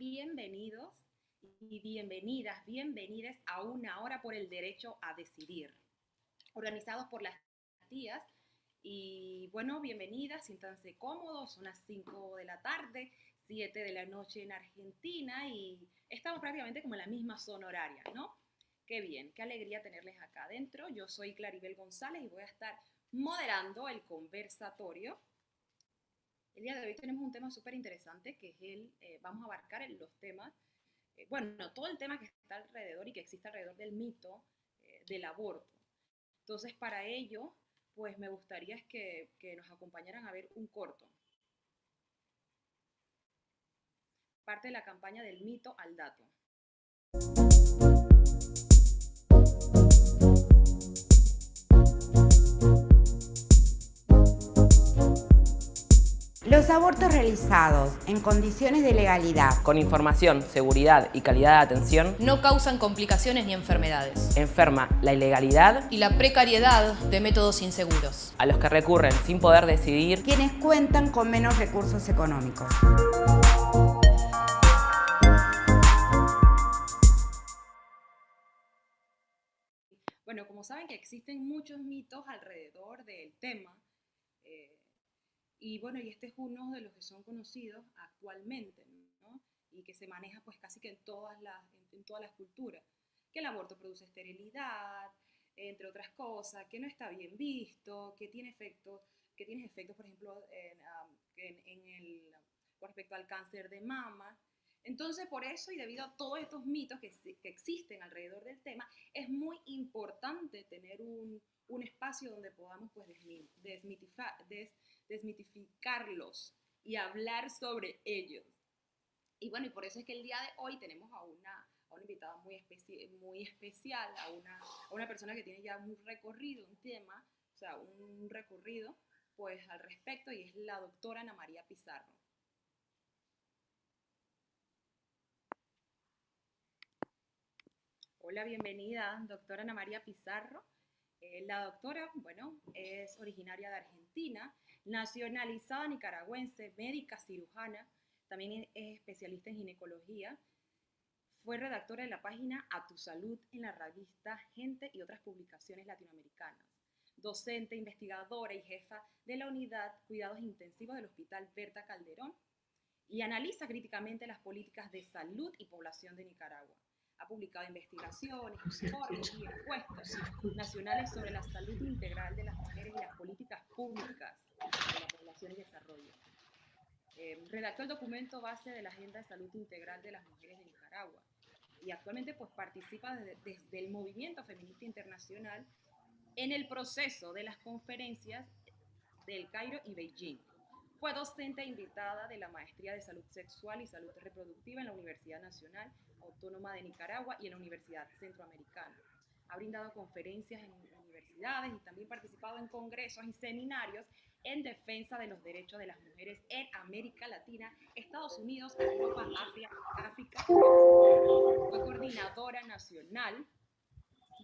bienvenidos y bienvenidas a Una Hora por el Derecho a Decidir, organizados por las tías. Y bueno, bienvenidas, siéntanse cómodos, son las 5 de la tarde, 7 de la noche en Argentina y estamos prácticamente como en la misma zona horaria, ¿no? Qué bien, qué alegría tenerles acá adentro. Yo soy Claribel González y voy a estar moderando el conversatorio. El día de hoy tenemos un tema súper interesante que es vamos a abarcar los temas, todo el tema que está alrededor y que existe alrededor del mito del aborto. Entonces, para ello, pues me gustaría que nos acompañaran a ver un corto. Parte de la campaña del mito al dato. Los abortos realizados en condiciones de legalidad, con información, seguridad y calidad de atención, no causan complicaciones ni enfermedades. Enferma la ilegalidad y la precariedad de métodos inseguros. A los que recurren sin poder decidir quienes cuentan con menos recursos económicos. Bueno, como saben que existen muchos mitos alrededor del tema, y este es uno de los que son conocidos actualmente, ¿no? Y que se maneja pues casi que en todas las culturas, que el aborto produce esterilidad, entre otras cosas, que no está bien visto, que tiene efectos, por ejemplo, con respecto al cáncer de mama. Entonces, por eso y debido a todos estos mitos que existen alrededor del tema, es muy importante tener un espacio donde podamos pues, desmitificarlos y hablar sobre ellos. Y bueno, y por eso es que el día de hoy tenemos a una invitada muy especial, a una persona que tiene ya un recorrido, un recorrido pues al respecto, y es la doctora Ana María Pizarro. Hola, bienvenida, doctora Ana María Pizarro. La doctora, es originaria de Argentina, nacionalizada nicaragüense, médica cirujana, también es especialista en ginecología. Fue redactora de la página A Tu Salud en la revista Gente y otras publicaciones latinoamericanas. Docente, investigadora y jefa de la unidad Cuidados Intensivos del Hospital Berta Calderón, y analiza críticamente las políticas de salud y población de Nicaragua. Ha publicado investigaciones, informes y encuestas nacionales sobre la salud integral de las mujeres y las políticas públicas de la población en desarrollo. Redactó el documento base de la Agenda de Salud Integral de las Mujeres de Nicaragua y actualmente pues, participa desde el Movimiento Feminista Internacional en el proceso de las conferencias del Cairo y Beijing. Fue docente invitada de la Maestría de Salud Sexual y Salud Reproductiva en la Universidad Nacional Autónoma de Nicaragua y en la Universidad Centroamericana. Ha brindado conferencias en universidades y también participado en congresos y seminarios en defensa de los derechos de las mujeres en América Latina, Estados Unidos, Europa, África. Fue coordinadora nacional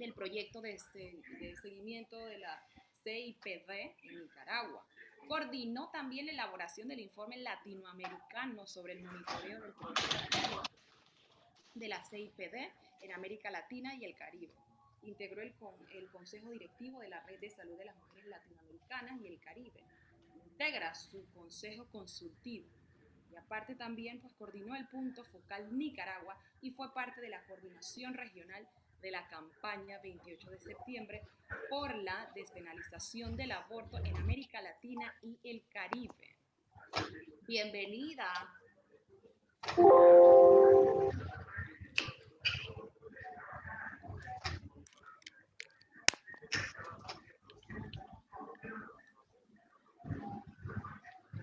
del proyecto de seguimiento de la CIPD en Nicaragua. Coordinó también la elaboración del informe latinoamericano sobre el monitoreo del programa de la CIPD en América Latina y el Caribe. Integró el Consejo Directivo de la Red de Salud de las Mujeres Latinoamericanas y el Caribe. Integra su Consejo Consultivo. Y aparte también pues, coordinó el punto focal Nicaragua y fue parte de la coordinación regional de la campaña 28 de septiembre por la despenalización del aborto en América Latina y el Caribe. Bienvenida.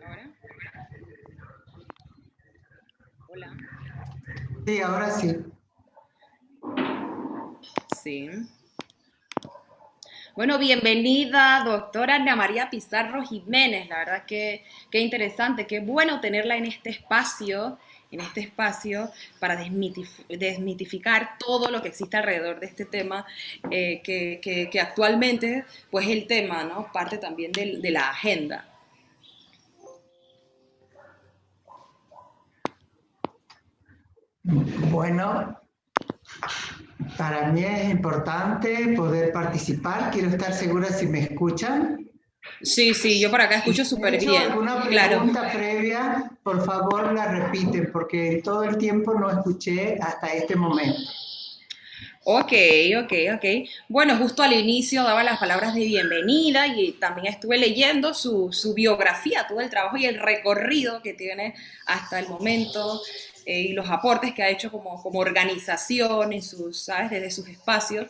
¿Ahora? Hola. Sí, ahora sí. Sí. Bueno, bienvenida, doctora Ana María Pizarro Jiménez. La verdad que interesante, qué bueno tenerla en este espacio para desmitificar todo lo que existe alrededor de este tema, que actualmente, pues el tema, ¿no? Parte también de la agenda. Bueno, para mí es importante poder participar. Quiero estar segura si me escuchan. Sí, sí, yo por acá escucho súper Si bien. alguna Claro. pregunta previa, por favor la repiten, porque todo el tiempo no escuché hasta este momento. Ok. Bueno, justo al inicio daba las palabras de bienvenida y también estuve leyendo su biografía, todo el trabajo y el recorrido que tiene hasta el momento y los aportes que ha hecho como organización en sus, ¿sabes? Desde sus espacios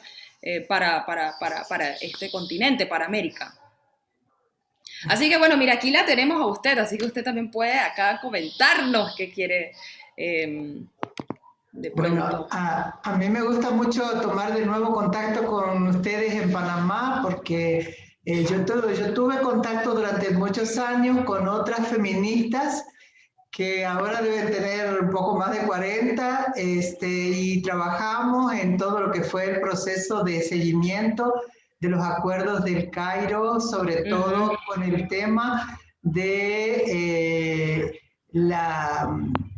para este continente, para América. Así que bueno, mira, aquí la tenemos a usted, así que usted también puede acá comentarnos qué quiere de pronto. Bueno, a mí me gusta mucho tomar de nuevo contacto con ustedes en Panamá porque yo tuve contacto durante muchos años con otras feministas que ahora deben tener un poco más de 40 y trabajamos en todo lo que fue el proceso de seguimiento de los acuerdos del Cairo, sobre todo con el tema de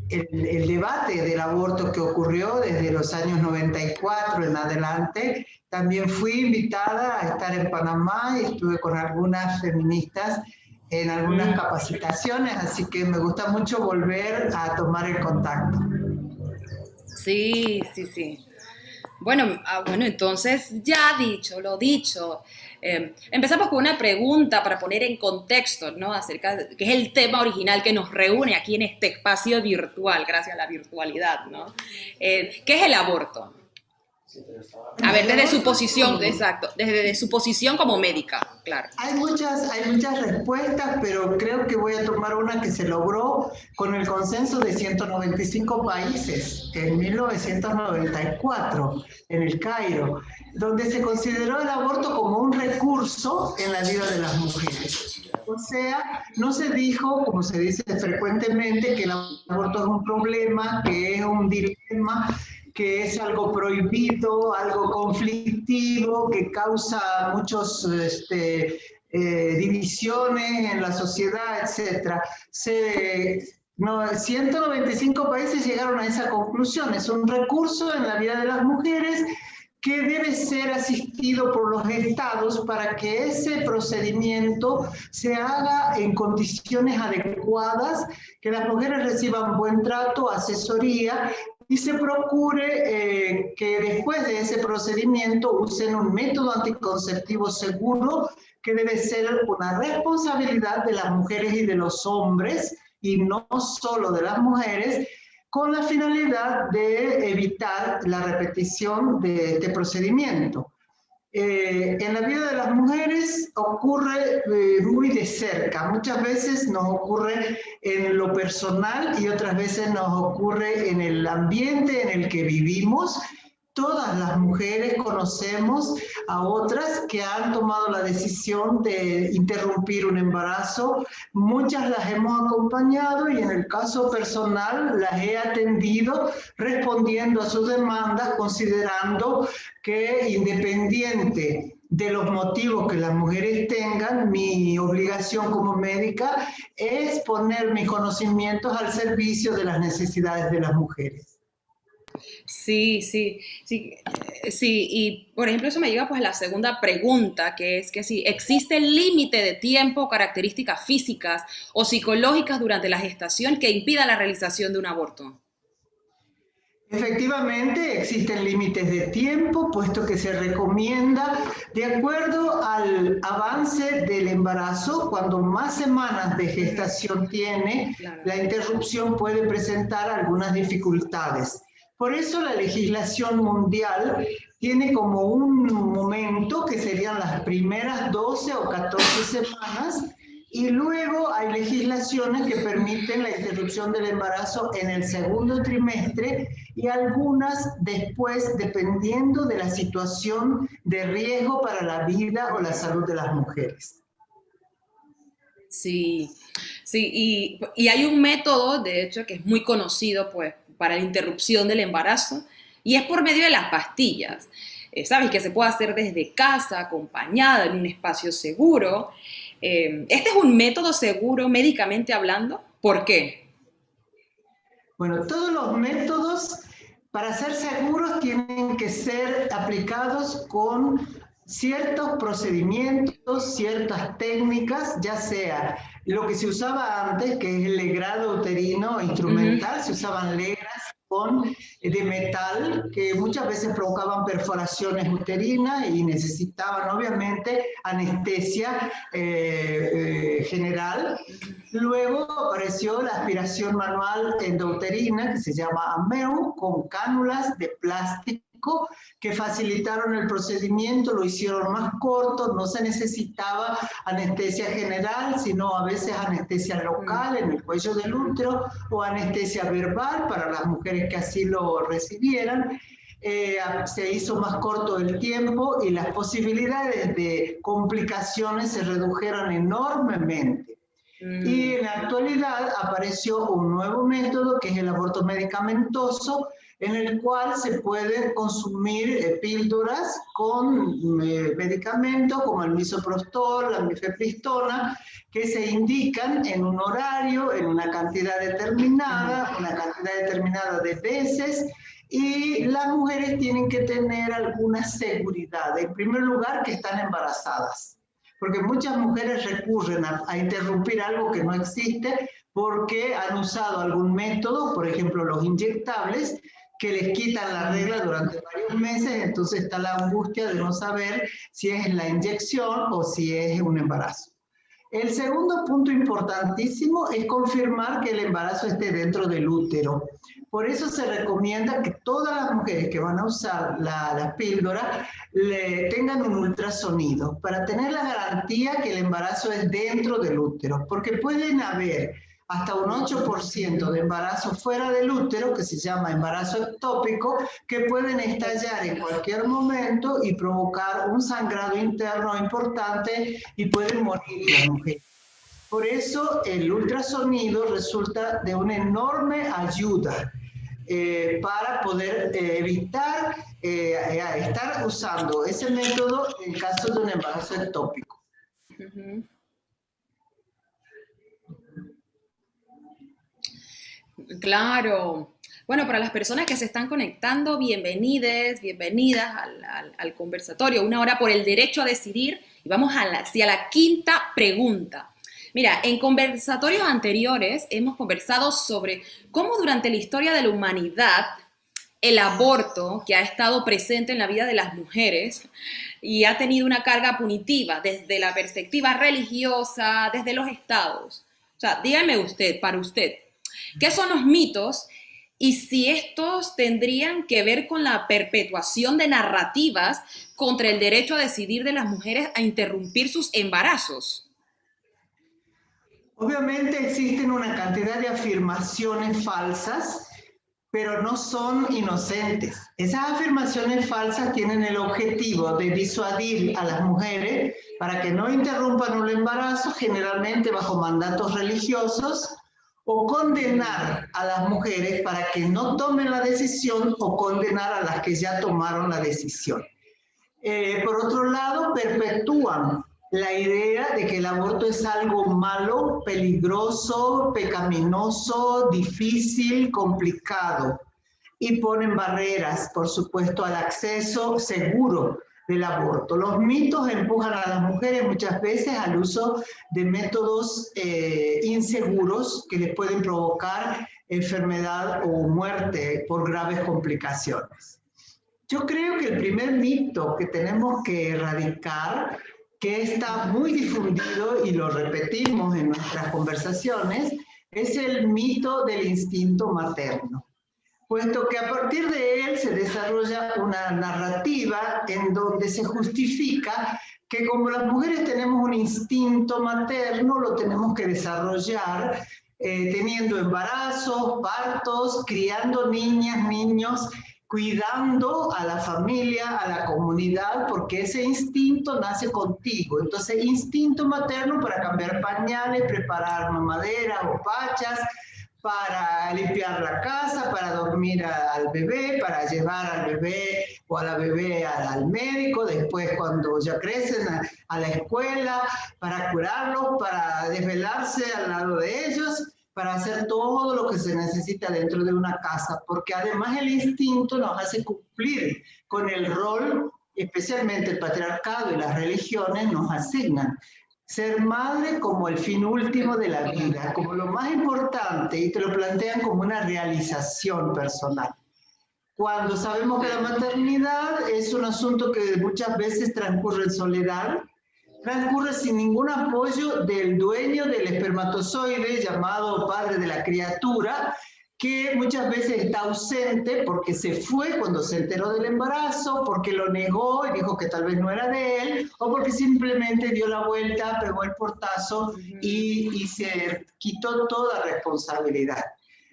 el debate del aborto que ocurrió desde los años 94 en adelante. También fui invitada a estar en Panamá y estuve con algunas feministas en algunas capacitaciones, así que me gusta mucho volver a tomar el contacto. Sí. Bueno, entonces ya lo dicho, empezamos con una pregunta para poner en contexto, ¿no? Acerca de, que es el tema original que nos reúne aquí en este espacio virtual, gracias a la virtualidad, ¿no? ¿Qué es el aborto? A ver, desde su posición, exacto, desde su posición como médica, claro. Hay muchas respuestas, pero creo que voy a tomar una que se logró con el consenso de 195 países en 1994, en el Cairo, donde se consideró el aborto como un recurso en la vida de las mujeres. O sea, no se dijo, como se dice frecuentemente, que el aborto es un problema, que es un dilema, que es algo prohibido, algo conflictivo, que causa muchas divisiones en la sociedad, etc. 195 países llegaron a esa conclusión. Es un recurso en la vida de las mujeres que debe ser asistido por los estados para que ese procedimiento se haga en condiciones adecuadas, que las mujeres reciban buen trato, asesoría, y se procure que después de ese procedimiento usen un método anticonceptivo seguro, que debe ser una responsabilidad de las mujeres y de los hombres, y no solo de las mujeres, con la finalidad de evitar la repetición de este procedimiento. En la vida de las mujeres ocurre muy de cerca. Muchas veces nos ocurre en lo personal y otras veces nos ocurre en el ambiente en el que vivimos. Todas las mujeres conocemos a otras que han tomado la decisión de interrumpir un embarazo. Muchas las hemos acompañado y en el caso personal las he atendido respondiendo a sus demandas, considerando que independiente de los motivos que las mujeres tengan, mi obligación como médica es poner mis conocimientos al servicio de las necesidades de las mujeres. Sí, y por ejemplo eso me lleva pues a la segunda pregunta, que es que si existe el límite de tiempo, características físicas o psicológicas durante la gestación que impida la realización de un aborto. Efectivamente, existen límites de tiempo, puesto que se recomienda, de acuerdo al avance del embarazo, cuando más semanas de gestación tiene, la interrupción puede presentar algunas dificultades. Por eso la legislación mundial tiene como un momento que serían las primeras 12 o 14 semanas, y luego hay legislaciones que permiten la interrupción del embarazo en el segundo trimestre y algunas después, dependiendo de la situación de riesgo para la vida o la salud de las mujeres. Sí, y hay un método, de hecho, que es muy conocido pues, para la interrupción del embarazo, y es por medio de las pastillas. Sabes que se puede hacer desde casa, acompañada, en un espacio seguro. ¿Este es un método seguro médicamente hablando? ¿Por qué? Bueno, todos los métodos Para ser seguros tienen que ser aplicados con ciertos procedimientos, ciertas técnicas, ya sea lo que se usaba antes, que es el legrado uterino instrumental, se usaban legras de metal que muchas veces provocaban perforaciones uterinas y necesitaban obviamente anestesia general. Luego apareció la aspiración manual endouterina, que se llama AMEU, con cánulas de plástico que facilitaron el procedimiento, lo hicieron más corto, no se necesitaba anestesia general, sino a veces anestesia local en el cuello del útero o anestesia verbal para las mujeres que así lo recibieran. Se hizo más corto el tiempo y las posibilidades de complicaciones se redujeron enormemente. Y en la actualidad apareció un nuevo método que es el aborto medicamentoso, en el cual se pueden consumir píldoras con medicamentos como el misoprostol, la mifepristona, que se indican en un horario, en una cantidad determinada de veces, y las mujeres tienen que tener alguna seguridad. En primer lugar, que están embarazadas, porque muchas mujeres recurren a interrumpir algo que no existe porque han usado algún método, por ejemplo los inyectables, que les quitan la regla durante varios meses, entonces está la angustia de no saber si es la inyección o si es un embarazo. El segundo punto importantísimo es confirmar que el embarazo esté dentro del útero. Por eso se recomienda que todas las mujeres que van a usar la píldora tengan un ultrasonido para tener la garantía que el embarazo es dentro del útero, porque pueden haber hasta un 8% de embarazo fuera del útero, que se llama embarazo ectópico, que pueden estallar en cualquier momento y provocar un sangrado interno importante y pueden morir las mujeres. Por eso el ultrasonido resulta de una enorme ayuda para poder evitar estar usando ese método en caso de un embarazo ectópico. Claro. Bueno, para las personas que se están conectando, bienvenidas al conversatorio, una hora por el derecho a decidir. Y vamos hacia la quinta pregunta. Mira, en conversatorios anteriores hemos conversado sobre cómo durante la historia de la humanidad el aborto, que ha estado presente en la vida de las mujeres y ha tenido una carga punitiva desde la perspectiva religiosa, desde los estados. O sea, dígame usted, para usted, ¿qué son los mitos y si estos tendrían que ver con la perpetuación de narrativas contra el derecho a decidir de las mujeres a interrumpir sus embarazos? Obviamente existen una cantidad de afirmaciones falsas, pero no son inocentes. Esas afirmaciones falsas tienen el objetivo de disuadir a las mujeres para que no interrumpan un embarazo, generalmente bajo mandatos religiosos, o condenar a las mujeres para que no tomen la decisión o condenar a las que ya tomaron la decisión. Por otro lado, perpetúan la idea de que el aborto es algo malo, peligroso, pecaminoso, difícil, complicado, y ponen barreras, por supuesto, al acceso seguro del aborto. Los mitos empujan a las mujeres muchas veces al uso de métodos inseguros que les pueden provocar enfermedad o muerte por graves complicaciones. Yo creo que el primer mito que tenemos que erradicar, que está muy difundido y lo repetimos en nuestras conversaciones, es el mito del instinto materno, puesto que a partir de él se desarrolla una narrativa en donde se justifica que como las mujeres tenemos un instinto materno, lo tenemos que desarrollar teniendo embarazos, partos, criando niñas, niños, cuidando a la familia, a la comunidad, porque ese instinto nace contigo. Entonces, instinto materno para cambiar pañales, preparar mamaderas o pachas, para limpiar la casa, para dormir al bebé, para llevar al bebé o a la bebé al médico, después cuando ya crecen a la escuela, para curarlos, para desvelarse al lado de ellos, para hacer todo lo que se necesita dentro de una casa, porque además el instinto nos hace cumplir con el rol, especialmente el patriarcado y las religiones nos asignan. Ser madre como el fin último de la vida, como lo más importante, y te lo plantean como una realización personal. Cuando sabemos que la maternidad es un asunto que muchas veces transcurre en soledad, transcurre sin ningún apoyo del dueño del espermatozoide, llamado padre de la criatura, que muchas veces está ausente porque se fue cuando se enteró del embarazo, porque lo negó y dijo que tal vez no era de él, o porque simplemente dio la vuelta, pegó el portazo y se quitó toda responsabilidad.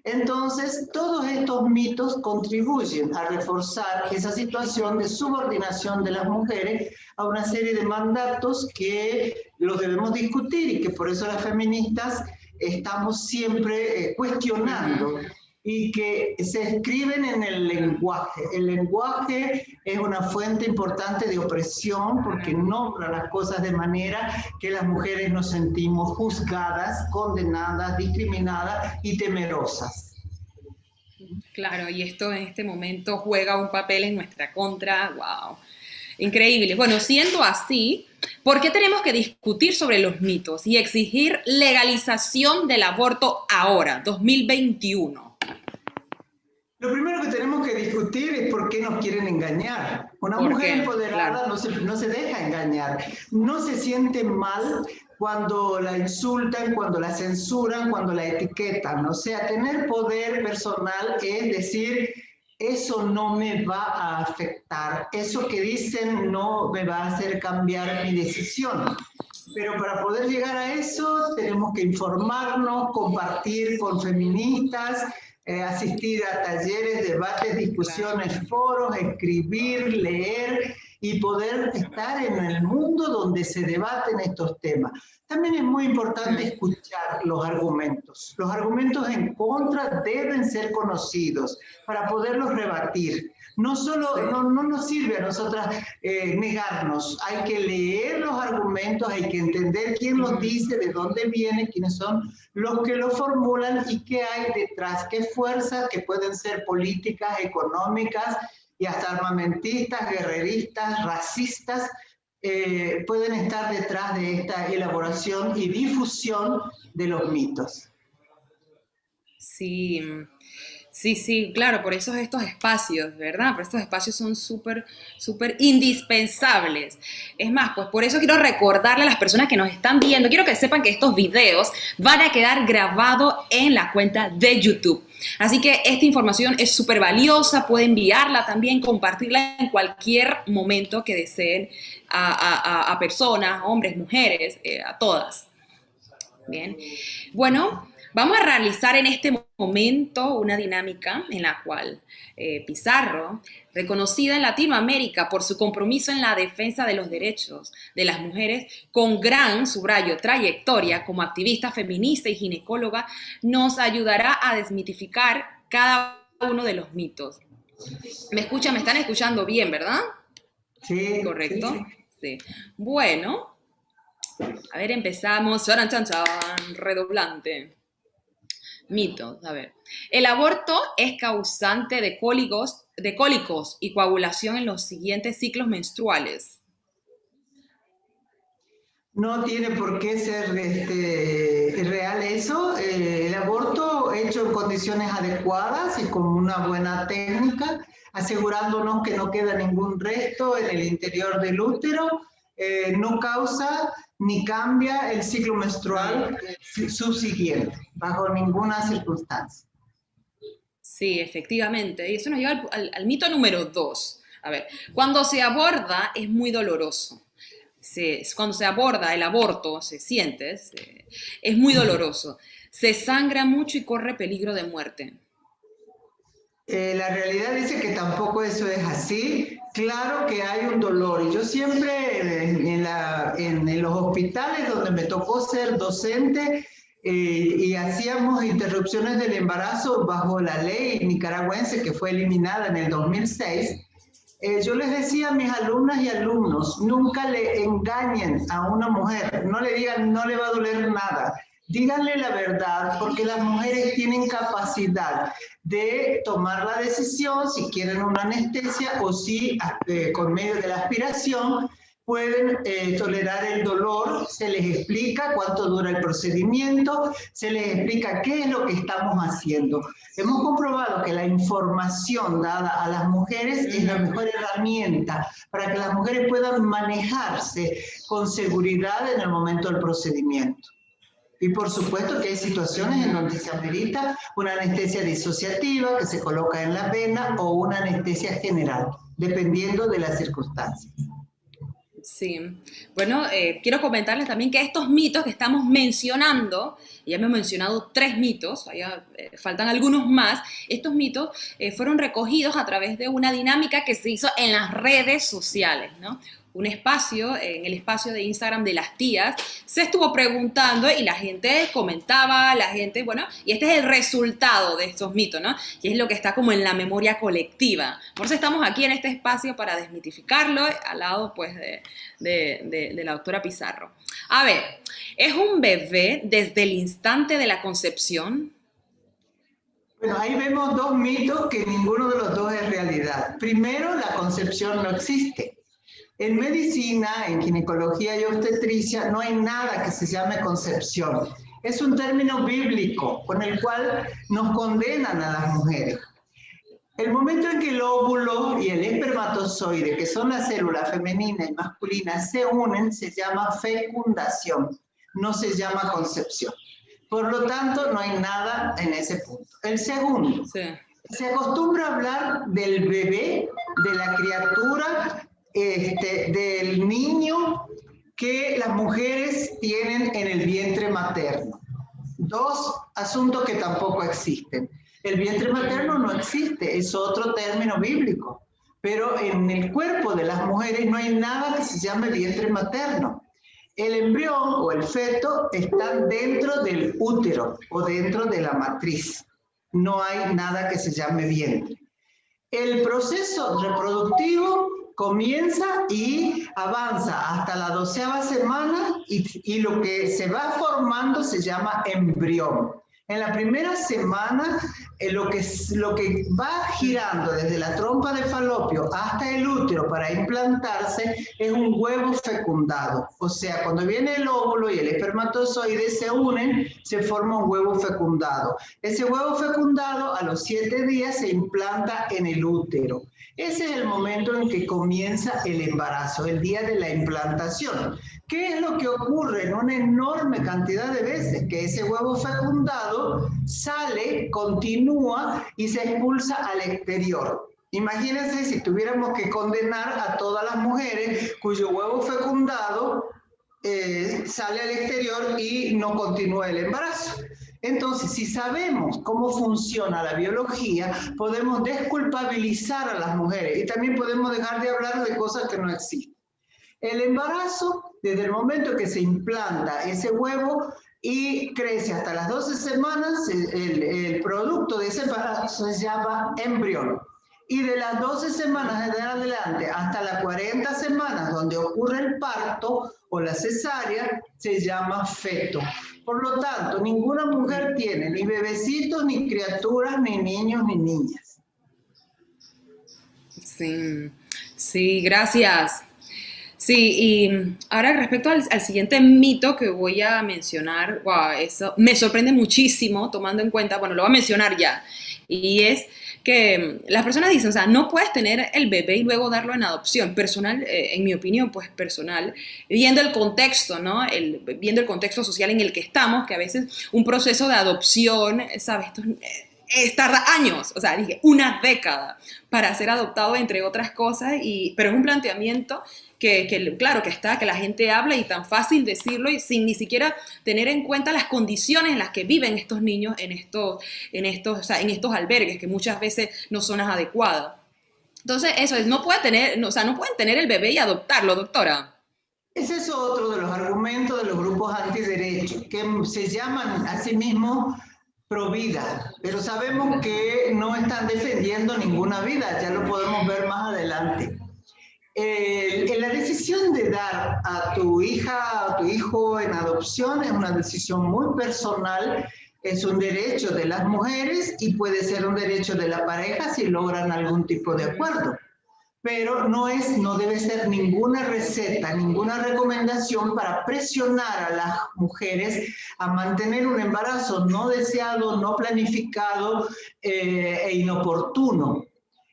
Entonces, todos estos mitos contribuyen a reforzar esa situación de subordinación de las mujeres a una serie de mandatos que los debemos discutir y que por eso las feministas estamos siempre cuestionando y que se escriben en el lenguaje. El lenguaje es una fuente importante de opresión porque nombra las cosas de manera que las mujeres nos sentimos juzgadas, condenadas, discriminadas y temerosas. Claro, y esto en este momento juega un papel en nuestra contra. ¡Wow! Increíble. Bueno, siendo así, ¿por qué tenemos que discutir sobre los mitos y exigir legalización del aborto ahora, 2021? Lo primero que tenemos que discutir es por qué nos quieren engañar. Una mujer empoderada no se deja engañar, no se siente mal cuando la insultan, cuando la censuran, cuando la etiquetan. O sea, tener poder personal es decir, eso no me va a afectar, eso que dicen no me va a hacer cambiar mi decisión. Pero para poder llegar a eso tenemos que informarnos, compartir con feministas, asistir a talleres, debates, discusiones, foros, escribir, leer y poder estar en el mundo donde se debaten estos temas. También es muy importante escuchar los argumentos. Los argumentos en contra deben ser conocidos para poderlos rebatir. No nos sirve a nosotras negarnos, hay que leer los argumentos, hay que entender quién los dice, de dónde vienen, quiénes son los que lo formulan y qué hay detrás, qué fuerzas que pueden ser políticas, económicas y hasta armamentistas, guerreristas, racistas, pueden estar detrás de esta elaboración y difusión de los mitos. Sí, claro, por eso estos espacios, ¿verdad? Por estos espacios son súper indispensables. Es más, pues por eso quiero recordarle a las personas que nos están viendo, quiero que sepan que estos videos van a quedar grabados en la cuenta de YouTube. Así que esta información es súper valiosa, pueden enviarla también, compartirla en cualquier momento que deseen a personas, hombres, mujeres, a todas. Bien, bueno, vamos a realizar en este momento una dinámica en la cual Pizarro, reconocida en Latinoamérica por su compromiso en la defensa de los derechos de las mujeres, con gran, subrayo, trayectoria como activista feminista y ginecóloga, nos ayudará a desmitificar cada uno de los mitos. ¿Me están escuchando bien, verdad? Sí. ¿Correcto? Sí. Bueno, a ver, empezamos. Chan, chan, chan, redoblante. Mitos, a ver. El aborto es causante de cólicos y coagulación en los siguientes ciclos menstruales. No tiene por qué ser real eso. El aborto hecho en condiciones adecuadas y con una buena técnica, asegurándonos que no queda ningún resto en el interior del útero, no causa ni cambia el ciclo menstrual subsiguiente, bajo ninguna circunstancia. Sí, efectivamente. Y eso nos lleva al mito número 2. A ver, cuando se aborda es muy doloroso. Cuando se aborda el aborto, es muy doloroso. Se sangra mucho y corre peligro de muerte. La realidad dice que tampoco eso es así. Claro que hay un dolor. Y yo siempre en los hospitales donde me tocó ser docente y hacíamos interrupciones del embarazo bajo la ley nicaragüense que fue eliminada en el 2006, yo les decía a mis alumnas y alumnos, nunca le engañen a una mujer, no le digan no le va a doler nada. díganle la verdad, porque las mujeres tienen capacidad de tomar la decisión si quieren una anestesia o si con medio de la aspiración pueden tolerar el dolor. Se les explica cuánto dura el procedimiento, se les explica qué es lo que estamos haciendo. Hemos comprobado que la información dada a las mujeres es la mejor herramienta para que las mujeres puedan manejarse con seguridad en el momento del procedimiento. Y por supuesto que hay situaciones en donde se amerita una anestesia disociativa que se coloca en la vena o una anestesia general, dependiendo de las circunstancias. Sí, bueno, quiero comentarles también que estos mitos que estamos mencionando, ya hemos mencionado 3 mitos, faltan algunos más, estos mitos fueron recogidos a través de una dinámica que se hizo en las redes sociales, ¿no? Un espacio, en el espacio de Instagram de las tías, se estuvo preguntando y la gente comentaba, bueno, y este es el resultado de estos mitos, ¿no? Y es lo que está como en la memoria colectiva. Por eso estamos aquí en este espacio para desmitificarlo, al lado, pues, de la doctora Pizarro. A ver, ¿es un bebé desde el instante de la concepción? Bueno, ahí vemos 2 mitos que ninguno de los dos es realidad. Primero, la concepción no existe. En medicina, en ginecología y obstetricia, no hay nada que se llame concepción. Es un término bíblico con el cual nos condenan a las mujeres. El momento en que el óvulo y el espermatozoide, que son las células femenina y masculina, se unen, se llama fecundación, no se llama concepción. Por lo tanto, no hay nada en ese punto. El segundo, se acostumbra a hablar del bebé, de la criatura, del niño que las mujeres tienen en el vientre materno. 2 asuntos que tampoco existen. El vientre materno no existe, es otro término bíblico, pero en el cuerpo de las mujeres no hay nada que se llame vientre materno. El embrión o el feto están dentro del útero o dentro de la matriz. No hay nada que se llame vientre. El proceso reproductivo comienza y avanza hasta la 12ª semana y lo que se va formando se llama embrión. En la primera semana, lo que va girando desde la trompa de falopio hasta el útero para implantarse es un huevo fecundado. O sea, cuando viene el óvulo y el espermatozoide se unen, se forma un huevo fecundado. Ese huevo fecundado a los 7 días se implanta en el útero. Ese es el momento en que comienza el embarazo, el día de la implantación. ¿Qué es lo que ocurre en una enorme cantidad de veces? Que ese huevo fecundado sale, continúa y se expulsa al exterior. Imagínense si tuviéramos que condenar a todas las mujeres cuyo huevo fecundado sale al exterior y no continúa el embarazo. Entonces, si sabemos cómo funciona la biología, podemos desculpabilizar a las mujeres y también podemos dejar de hablar de cosas que no existen. El embarazo, desde el momento que se implanta ese huevo y crece hasta las 12 semanas, el producto de ese embarazo se llama embrión. Y de las 12 semanas en adelante hasta las 40 semanas, donde ocurre el parto o la cesárea, se llama feto. Por lo tanto, ninguna mujer tiene ni bebecitos, ni criaturas, ni niños, ni niñas. Sí, gracias. Sí, y ahora respecto al siguiente mito que voy a mencionar, wow, eso me sorprende muchísimo tomando en cuenta, bueno, lo voy a mencionar ya, y es que las personas dicen, o sea, no puedes tener el bebé y luego darlo en adopción. Personal, en mi opinión, pues personal, viendo el contexto, ¿no? Viendo el contexto social en el que estamos, que a veces un proceso de adopción, ¿sabes? Tarda años, o sea, dije, una década para ser adoptado, entre otras cosas, pero es un planteamiento claro que está, que la gente habla y tan fácil decirlo y sin ni siquiera tener en cuenta las condiciones en las que viven estos niños en estos albergues que muchas veces no son las adecuadas. Entonces, eso es, no pueden tener el bebé y adoptarlo, doctora. Ese es otro de los argumentos de los grupos antiderechos, que se llaman a sí mismos provida, pero sabemos que no están defendiendo ninguna vida, ya lo podemos ver más adelante. La decisión de dar a tu hija, a tu hijo en adopción es una decisión muy personal, es un derecho de las mujeres y puede ser un derecho de la pareja si logran algún tipo de acuerdo. Pero no debe ser ninguna receta, ninguna recomendación para presionar a las mujeres a mantener un embarazo no deseado, no planificado e inoportuno.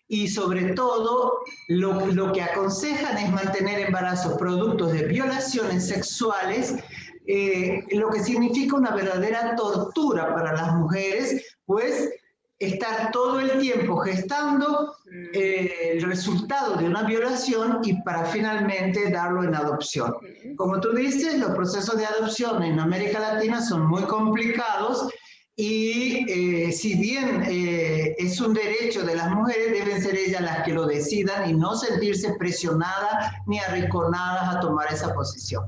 Y sobre todo, lo que aconsejan es mantener embarazos productos de violaciones sexuales, lo que significa una verdadera tortura para las mujeres, pues estar todo el tiempo gestando el resultado de una violación y para finalmente darlo en adopción. Como tú dices, los procesos de adopción en América Latina son muy complicados y si bien es un derecho de las mujeres, deben ser ellas las que lo decidan y no sentirse presionadas ni arrinconadas a tomar esa posición.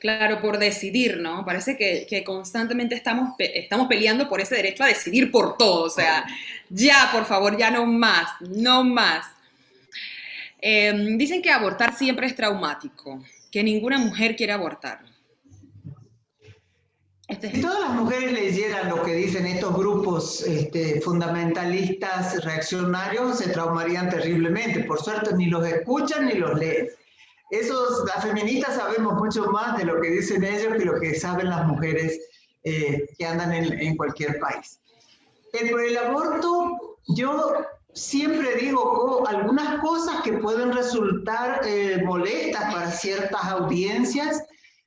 Claro, por decidir, ¿no? Parece que constantemente estamos peleando por ese derecho a decidir por todo. O sea, ya, por favor, ya no más, no más. Dicen que abortar siempre es traumático, que ninguna mujer quiere abortar. Si todas las mujeres leyeran lo que dicen estos grupos fundamentalistas reaccionarios, se traumarían terriblemente. Por suerte, ni los escuchan ni los leen. Las feministas sabemos mucho más de lo que dicen ellos que lo que saben las mujeres que andan en cualquier país. Por el aborto, yo siempre digo algunas cosas que pueden resultar molestas para ciertas audiencias,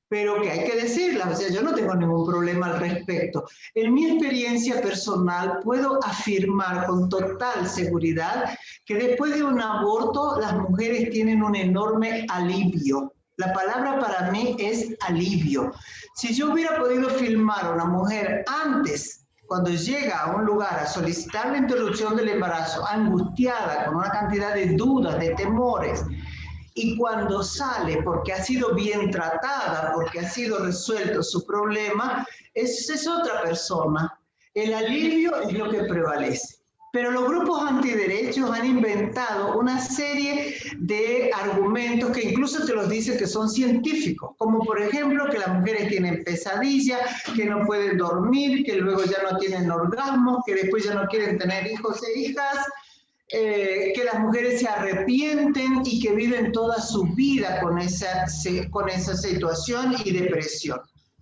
pero que hay que decirlas. O sea, yo no tengo ningún problema al respecto. En mi experiencia personal puedo afirmar con total seguridad que después de un aborto las mujeres tienen un enorme alivio. La palabra para mí es alivio. Si yo hubiera podido filmar a una mujer antes, cuando llega a un lugar a solicitar la interrupción del embarazo, angustiada, con una cantidad de dudas, de temores, y cuando sale porque ha sido bien tratada, porque ha sido resuelto su problema, es otra persona. El alivio es lo que prevalece. Pero los grupos antiderechos han inventado una serie de argumentos que incluso te los dicen que son científicos, como por ejemplo que las mujeres tienen pesadillas, que no pueden dormir, que luego ya no tienen orgasmos, que después ya no quieren tener hijos e hijas, que las mujeres se arrepienten y que viven toda su vida con esa situación y depresión.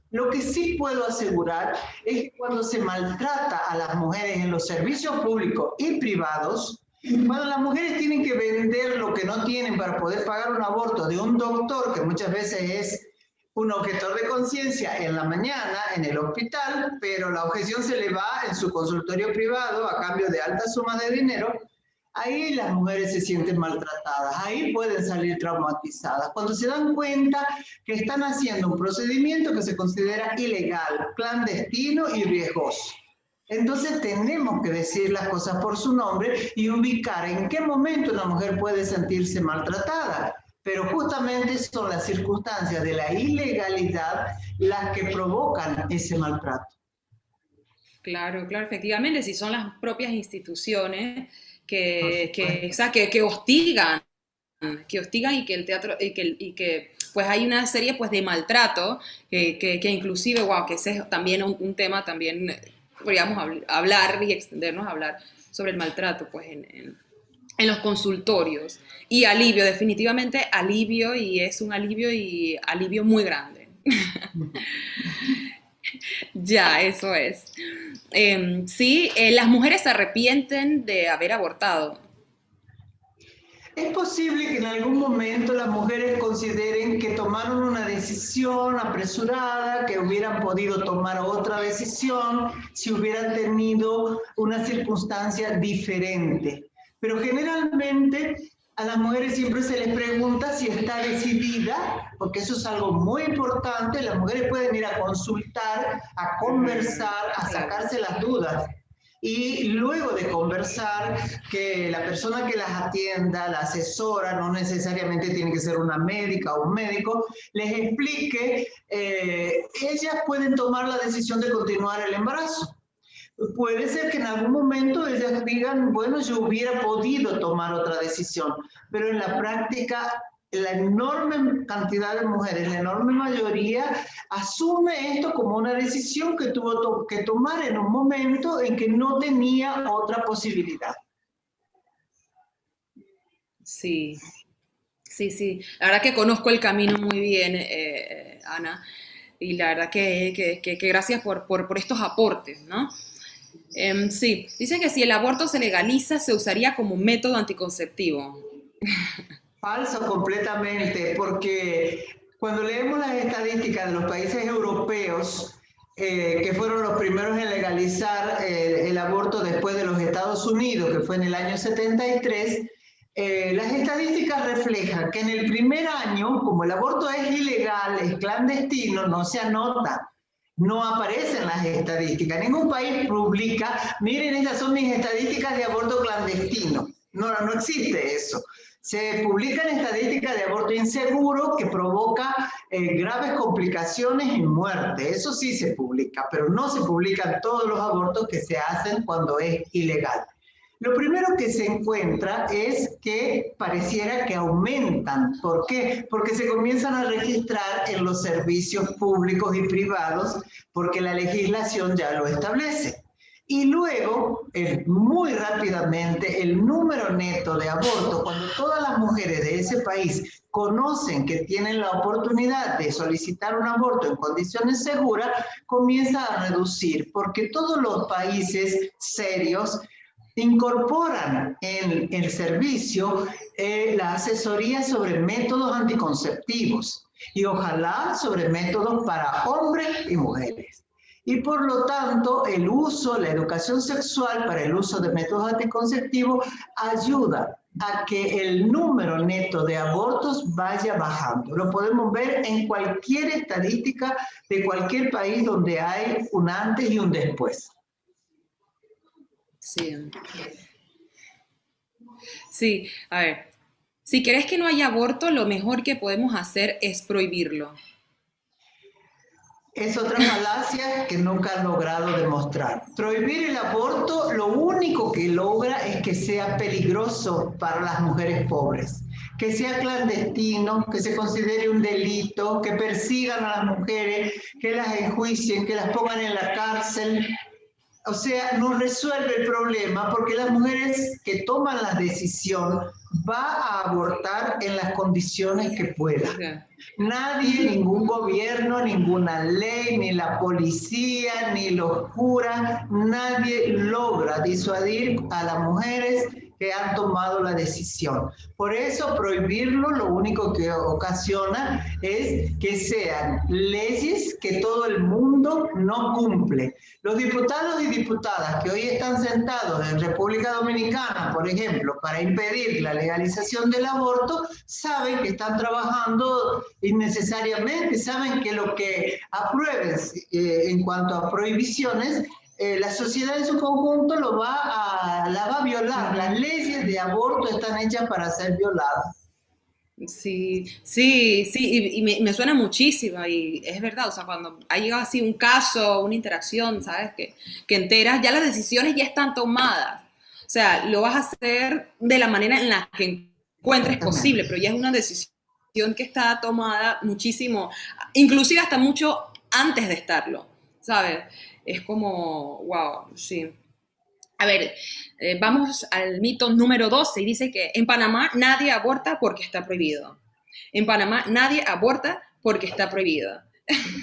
Lo que sí puedo asegurar es que cuando se maltrata a las mujeres en los servicios públicos y privados, cuando las mujeres tienen que vender lo que no tienen para poder pagar un aborto de un doctor, que muchas veces es un objetor de conciencia en la mañana en el hospital, pero la objeción se le va en su consultorio privado a cambio de altas sumas de dinero, ahí las mujeres se sienten maltratadas, ahí pueden salir traumatizadas, cuando se dan cuenta que están haciendo un procedimiento que se considera ilegal, clandestino y riesgoso. Entonces tenemos que decir las cosas por su nombre y ubicar en qué momento una mujer puede sentirse maltratada, pero justamente son las circunstancias de la ilegalidad las que provocan ese maltrato. Claro, efectivamente, si son las propias instituciones que hostigan y que el teatro y que pues hay una serie pues de maltrato que inclusive que ese es también un tema también podríamos hablar y extendernos a hablar sobre el maltrato pues en los consultorios y alivio, definitivamente alivio, y es un alivio muy grande. Ya, eso es. Sí, las mujeres se arrepienten de haber abortado. Es posible que en algún momento las mujeres consideren que tomaron una decisión apresurada, que hubieran podido tomar otra decisión si hubieran tenido una circunstancia diferente. Pero generalmente a las mujeres siempre se les pregunta si está decidida, porque eso es algo muy importante. Las mujeres pueden ir a consultar, a conversar, a sacarse las dudas. Y luego de conversar, que la persona que las atienda, la asesora, no necesariamente tiene que ser una médica o un médico, les explique, ellas pueden tomar la decisión de continuar el embarazo. Puede ser que en algún momento ellas digan, bueno, yo hubiera podido tomar otra decisión, pero en la práctica la enorme cantidad de mujeres, la enorme mayoría, asume esto como una decisión que tuvo que tomar en un momento en que no tenía otra posibilidad. Sí, sí, sí. La verdad que conozco el camino muy bien, Ana, y la verdad que gracias por estos aportes, ¿no? Sí, dice que si el aborto se legaliza, se usaría como método anticonceptivo. Falso completamente, porque cuando leemos las estadísticas de los países europeos, que fueron los primeros en legalizar el aborto después de los Estados Unidos, que fue en el año 73, las estadísticas reflejan que en el primer año, como el aborto es ilegal, es clandestino, no se anota, no aparecen las estadísticas. Ningún país publica, miren, estas son mis estadísticas de aborto clandestino. No existe eso. Se publican estadísticas de aborto inseguro que provoca graves complicaciones y muerte. Eso sí se publica, pero no se publican todos los abortos que se hacen cuando es ilegal. Lo primero que se encuentra es que pareciera que aumentan. ¿Por qué? Porque se comienzan a registrar en los servicios públicos y privados, porque la legislación ya lo establece. Y luego, muy rápidamente, el número neto de abortos, cuando todas las mujeres de ese país conocen que tienen la oportunidad de solicitar un aborto en condiciones seguras, comienza a reducir, porque todos los países serios incorporan en el servicio la asesoría sobre métodos anticonceptivos y ojalá sobre métodos para hombres y mujeres. Y por lo tanto, el uso, la educación sexual para el uso de métodos anticonceptivos ayuda a que el número neto de abortos vaya bajando. Lo podemos ver en cualquier estadística de cualquier país donde hay un antes y un después. Sí. Sí, a ver, si querés que no haya aborto, lo mejor que podemos hacer es prohibirlo. Es otra falacia que nunca han logrado demostrar. Prohibir el aborto lo único que logra es que sea peligroso para las mujeres pobres, que sea clandestino, que se considere un delito, que persigan a las mujeres, que las enjuicien, que las pongan en la cárcel. O sea, no resuelve el problema porque las mujeres que toman la decisión va a abortar en las condiciones que pueda. Nadie, ningún gobierno, ninguna ley, ni la policía, ni los curas, nadie logra disuadir a las mujeres que han tomado la decisión. Por eso prohibirlo lo único que ocasiona es que sean leyes que todo el mundo no cumple. Los diputados y diputadas que hoy están sentados en República Dominicana, por ejemplo, para impedir la legalización del aborto, saben que están trabajando innecesariamente, saben que lo que aprueben en cuanto a prohibiciones, la sociedad en su conjunto la va a violar. Las leyes de aborto están hechas para ser violadas. Sí, y me suena muchísimo y es verdad, o sea, cuando ha llegado así un caso, una interacción, ¿sabes? Que enteras, ya las decisiones ya están tomadas. O sea, lo vas a hacer de la manera en la que encuentres posible, pero ya es una decisión que está tomada muchísimo, inclusive hasta mucho antes de estarlo, ¿sabes? Es como, wow, sí. A ver, vamos al mito número 12 y dice que en Panamá nadie aborta porque está prohibido. En Panamá nadie aborta porque está prohibido.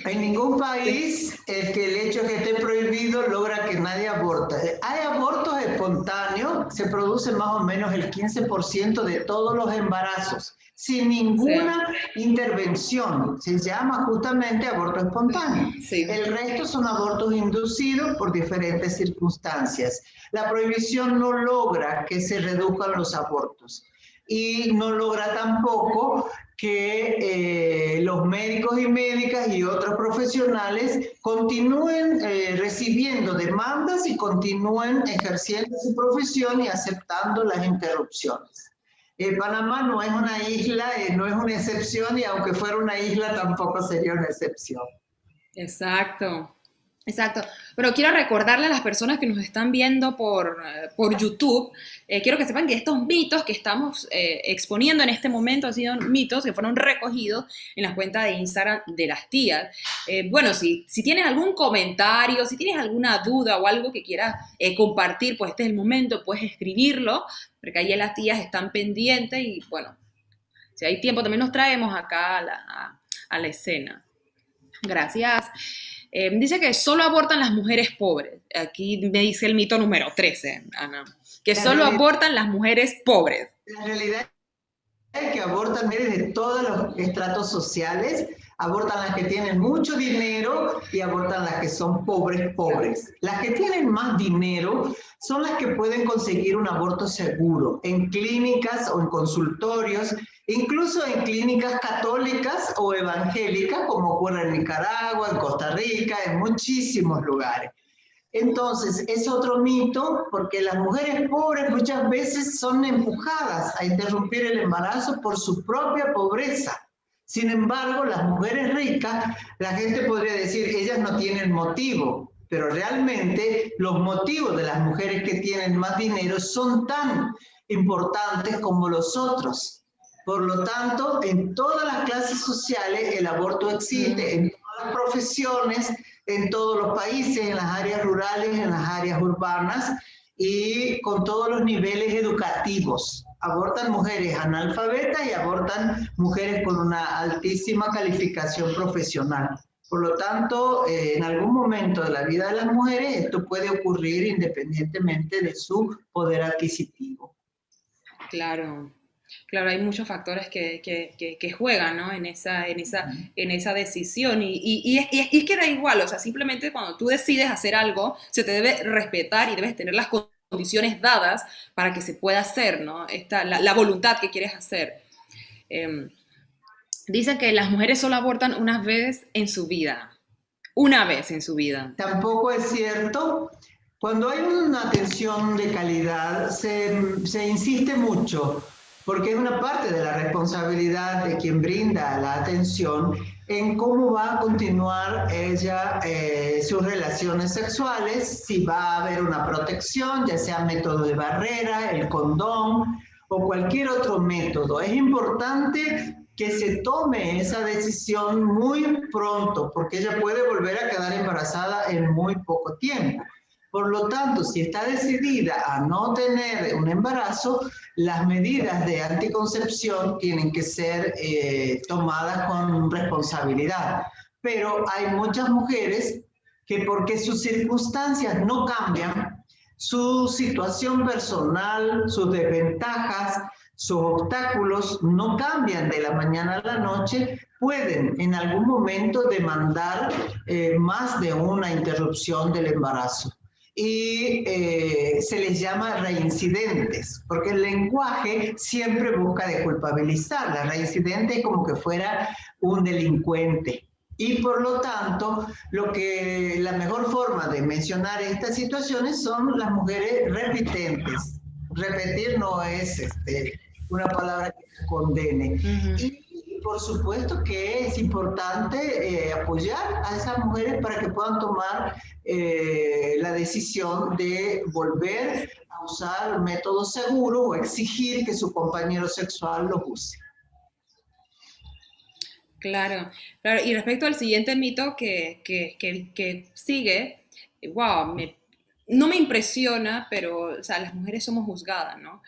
En ningún país que el hecho de que esté prohibido logra que nadie aborte. Hay abortos espontáneos, se produce más o menos el 15% de todos los embarazos, sin ninguna intervención. Se llama justamente aborto espontáneo. Sí. El resto son abortos inducidos por diferentes circunstancias. La prohibición no logra que se reduzcan los abortos y no logra tampoco que los médicos y médicas y otros profesionales continúen recibiendo demandas y continúen ejerciendo su profesión y aceptando las interrupciones. Panamá no es una isla, no es una excepción y aunque fuera una isla tampoco sería una excepción. Exacto. Exacto, pero quiero recordarle a las personas que nos están viendo por YouTube, quiero que sepan que estos mitos que estamos exponiendo en este momento han sido mitos que fueron recogidos en las cuentas de Instagram de las tías. Bueno, si tienes algún comentario, si tienes alguna duda o algo que quieras compartir, pues este es el momento, puedes escribirlo, porque ahí las tías están pendientes y bueno, si hay tiempo también nos traemos acá a la escena. Gracias. Dice que solo abortan las mujeres pobres. Aquí me dice el mito número 13, Ana. Que solo abortan las mujeres pobres. La realidad es que abortan mujeres de todos los estratos sociales, abortan las que tienen mucho dinero y abortan las que son pobres. Las que tienen más dinero son las que pueden conseguir un aborto seguro en clínicas o en consultorios, incluso en clínicas católicas o evangélicas, como ocurre en Nicaragua, en Costa Rica, en muchísimos lugares. Entonces, es otro mito, porque las mujeres pobres muchas veces son empujadas a interrumpir el embarazo por su propia pobreza. Sin embargo, las mujeres ricas, la gente podría decir, ellas no tienen motivo, pero realmente los motivos de las mujeres que tienen más dinero son tan importantes como los otros. Por lo tanto, en todas las clases sociales el aborto existe, en todas las profesiones, en todos los países, en las áreas rurales, en las áreas urbanas y con todos los niveles educativos. Abortan mujeres analfabetas y abortan mujeres con una altísima calificación profesional. Por lo tanto, en algún momento de la vida de las mujeres esto puede ocurrir independientemente de su poder adquisitivo. Claro. Claro, hay muchos factores que juegan, ¿no? en esa decisión y es que da igual, o sea, simplemente cuando tú decides hacer algo, se te debe respetar y debes tener las condiciones dadas para que se pueda hacer, ¿no? La voluntad que quieres hacer. Dicen que las mujeres solo abortan una vez en su vida. Tampoco es cierto. Cuando hay una atención de calidad, se insiste mucho, porque es una parte de la responsabilidad de quien brinda la atención en cómo va a continuar ella sus relaciones sexuales, si va a haber una protección, ya sea método de barrera, el condón o cualquier otro método. Es importante que se tome esa decisión muy pronto, porque ella puede volver a quedar embarazada en muy poco tiempo. Por lo tanto, si está decidida a no tener un embarazo, las medidas de anticoncepción tienen que ser tomadas con responsabilidad. Pero hay muchas mujeres que, porque sus circunstancias no cambian, su situación personal, sus desventajas, sus obstáculos no cambian de la mañana a la noche, pueden en algún momento demandar más de una interrupción del embarazo. Y se les llama reincidentes, porque el lenguaje siempre busca de culpabilizar. La reincidente es como que fuera un delincuente. Y por lo tanto, la mejor forma de mencionar estas situaciones son las mujeres repitentes. Repetir no es una palabra que condene. Y por supuesto que es importante apoyar a esas mujeres para que puedan tomar la decisión de volver a usar métodos seguros o exigir que su compañero sexual los use. Claro. Y respecto al siguiente mito que sigue, wow, no me impresiona, pero o sea, las mujeres somos juzgadas, ¿no?